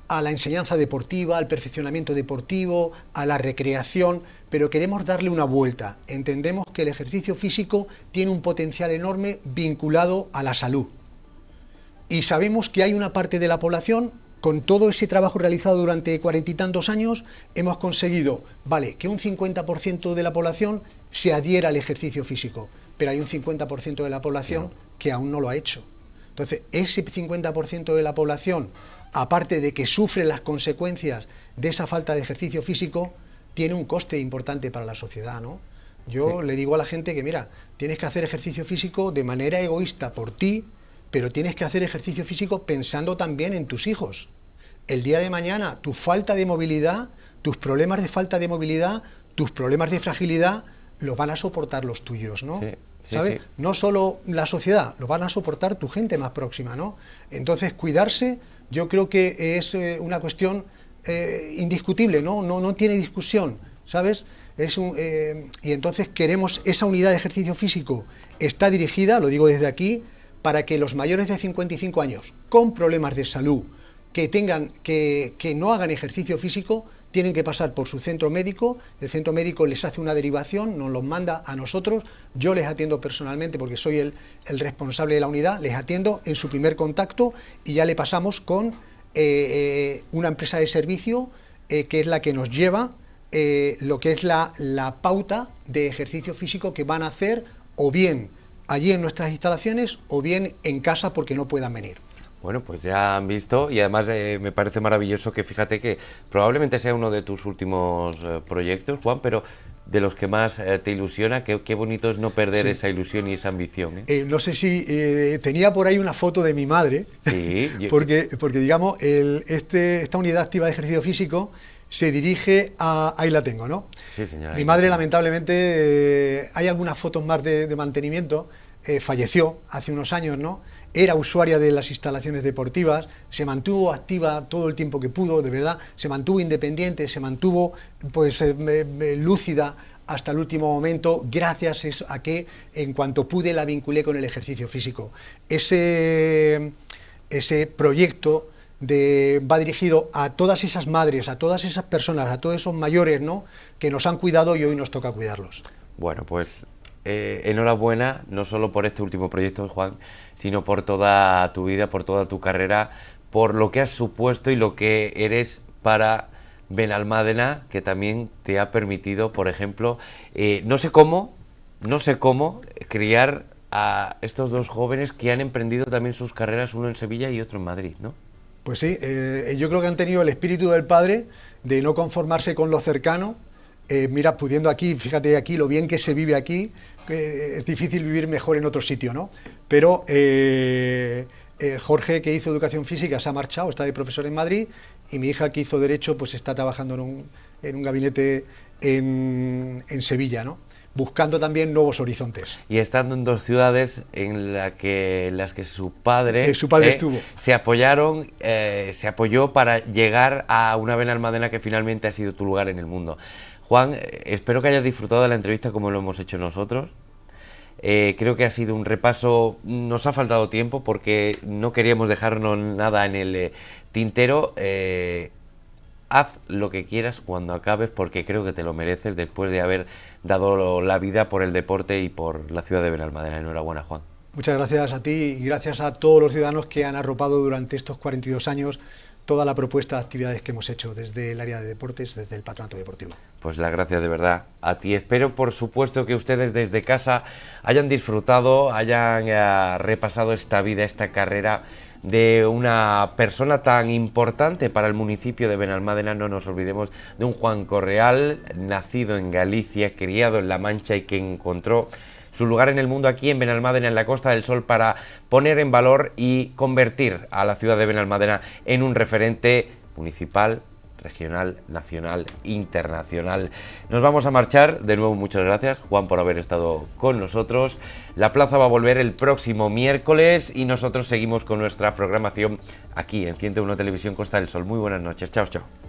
a la enseñanza deportiva, al perfeccionamiento deportivo, a la recreación, pero queremos darle una vuelta. Entendemos que el ejercicio físico tiene un potencial enorme vinculado a la salud. Y sabemos que hay una parte de la población, con todo ese trabajo realizado durante 40 y tantos años, hemos conseguido, vale, que un 50% de la población se adhiera al ejercicio físico, pero hay un 50% de la población que aún no lo ha hecho. Entonces, ese 50% de la población, aparte de que sufre las consecuencias de esa falta de ejercicio físico, tiene un coste importante para la sociedad, ¿no? Yo le digo a la gente que, mira, tienes que hacer ejercicio físico de manera egoísta por ti, pero tienes que hacer ejercicio físico pensando también en tus hijos. El día de mañana, tu falta de movilidad, tus problemas de falta de movilidad, tus problemas de fragilidad, los van a soportar los tuyos, ¿no? Sí, sí, ¿Sabes? sí. No solo la sociedad, lo van a soportar tu gente más próxima, ¿no? Entonces, cuidarse, yo creo que es una cuestión indiscutible, ¿no? No tiene discusión, ¿sabes? Y entonces queremos, esa unidad de ejercicio físico está dirigida, lo digo desde aquí, para que los mayores de 55 años con problemas de salud que no hagan ejercicio físico tienen que pasar por su centro médico, el centro médico les hace una derivación, nos los manda a nosotros, yo les atiendo personalmente porque soy el responsable de la unidad, les atiendo en su primer contacto y ya le pasamos con una empresa de servicio que es la que nos lleva lo que es la pauta de ejercicio físico que van a hacer o bien allí en nuestras instalaciones o bien en casa porque no puedan venir. Bueno, pues ya han visto y además me parece maravilloso que fíjate que probablemente sea uno de tus últimos proyectos, Juan, pero de los que más te ilusiona, qué bonito es no perder esa ilusión y esa ambición. No sé si tenía por ahí una foto de mi madre, sí, porque digamos, esta unidad activa de ejercicio físico se dirige a... Ahí la tengo, ¿no? Sí, señora. Mi madre, lamentablemente, hay algunas fotos más de mantenimiento, falleció hace unos años, ¿no? Era usuaria de las instalaciones deportivas, se mantuvo activa todo el tiempo que pudo, de verdad, se mantuvo independiente, se mantuvo pues lúcida hasta el último momento, gracias a que en cuanto pude la vinculé con el ejercicio físico. Ese proyecto va dirigido a todas esas madres, a todas esas personas, a todos esos mayores, ¿no?, que nos han cuidado y hoy nos toca cuidarlos. Bueno, pues enhorabuena, no solo por este último proyecto, Juan, sino por toda tu vida, por toda tu carrera, por lo que has supuesto y lo que eres para Benalmádena, que también te ha permitido, por ejemplo, no sé cómo criar a estos dos jóvenes que han emprendido también sus carreras, uno en Sevilla y otro en Madrid, ¿no? Pues sí, yo creo que han tenido el espíritu del padre de no conformarse con lo cercano. Mira, pudiendo aquí, fíjate aquí lo bien que se vive aquí, es difícil vivir mejor en otro sitio, ¿no? Pero Jorge, que hizo educación física, se ha marchado, está de profesor en Madrid, y mi hija, que hizo derecho, pues está trabajando en un gabinete en Sevilla, ¿no?, buscando también nuevos horizontes. Y estando en dos ciudades en las que su padre estuvo. Se apoyó para llegar a una Benalmádena que finalmente ha sido tu lugar en el mundo. Juan, espero que hayas disfrutado de la entrevista como lo hemos hecho nosotros. Creo que ha sido un repaso, nos ha faltado tiempo porque no queríamos dejarnos nada en el tintero. Haz lo que quieras cuando acabes porque creo que te lo mereces después de haber dado la vida por el deporte y por la ciudad de Benalmádena. Enhorabuena, Juan. Muchas gracias a ti y gracias a todos los ciudadanos que han arropado durante estos 42 años toda la propuesta de actividades que hemos hecho desde el área de deportes, desde el Patronato Deportivo. Pues las gracias de verdad a ti. Espero, por supuesto, que ustedes desde casa hayan disfrutado, hayan repasado esta vida, esta carrera de una persona tan importante para el municipio de Benalmádena. No nos olvidemos de un Juan Correal, nacido en Galicia, criado en La Mancha y que encontró su lugar en el mundo aquí en Benalmádena, en la Costa del Sol, para poner en valor y convertir a la ciudad de Benalmádena en un referente municipal, regional, nacional, internacional. Nos vamos a marchar. De nuevo, muchas gracias, Juan, por haber estado con nosotros. La plaza va a volver el próximo miércoles y nosotros seguimos con nuestra programación aquí en 101 Televisión Costa del Sol. Muy buenas noches. Chao, chao.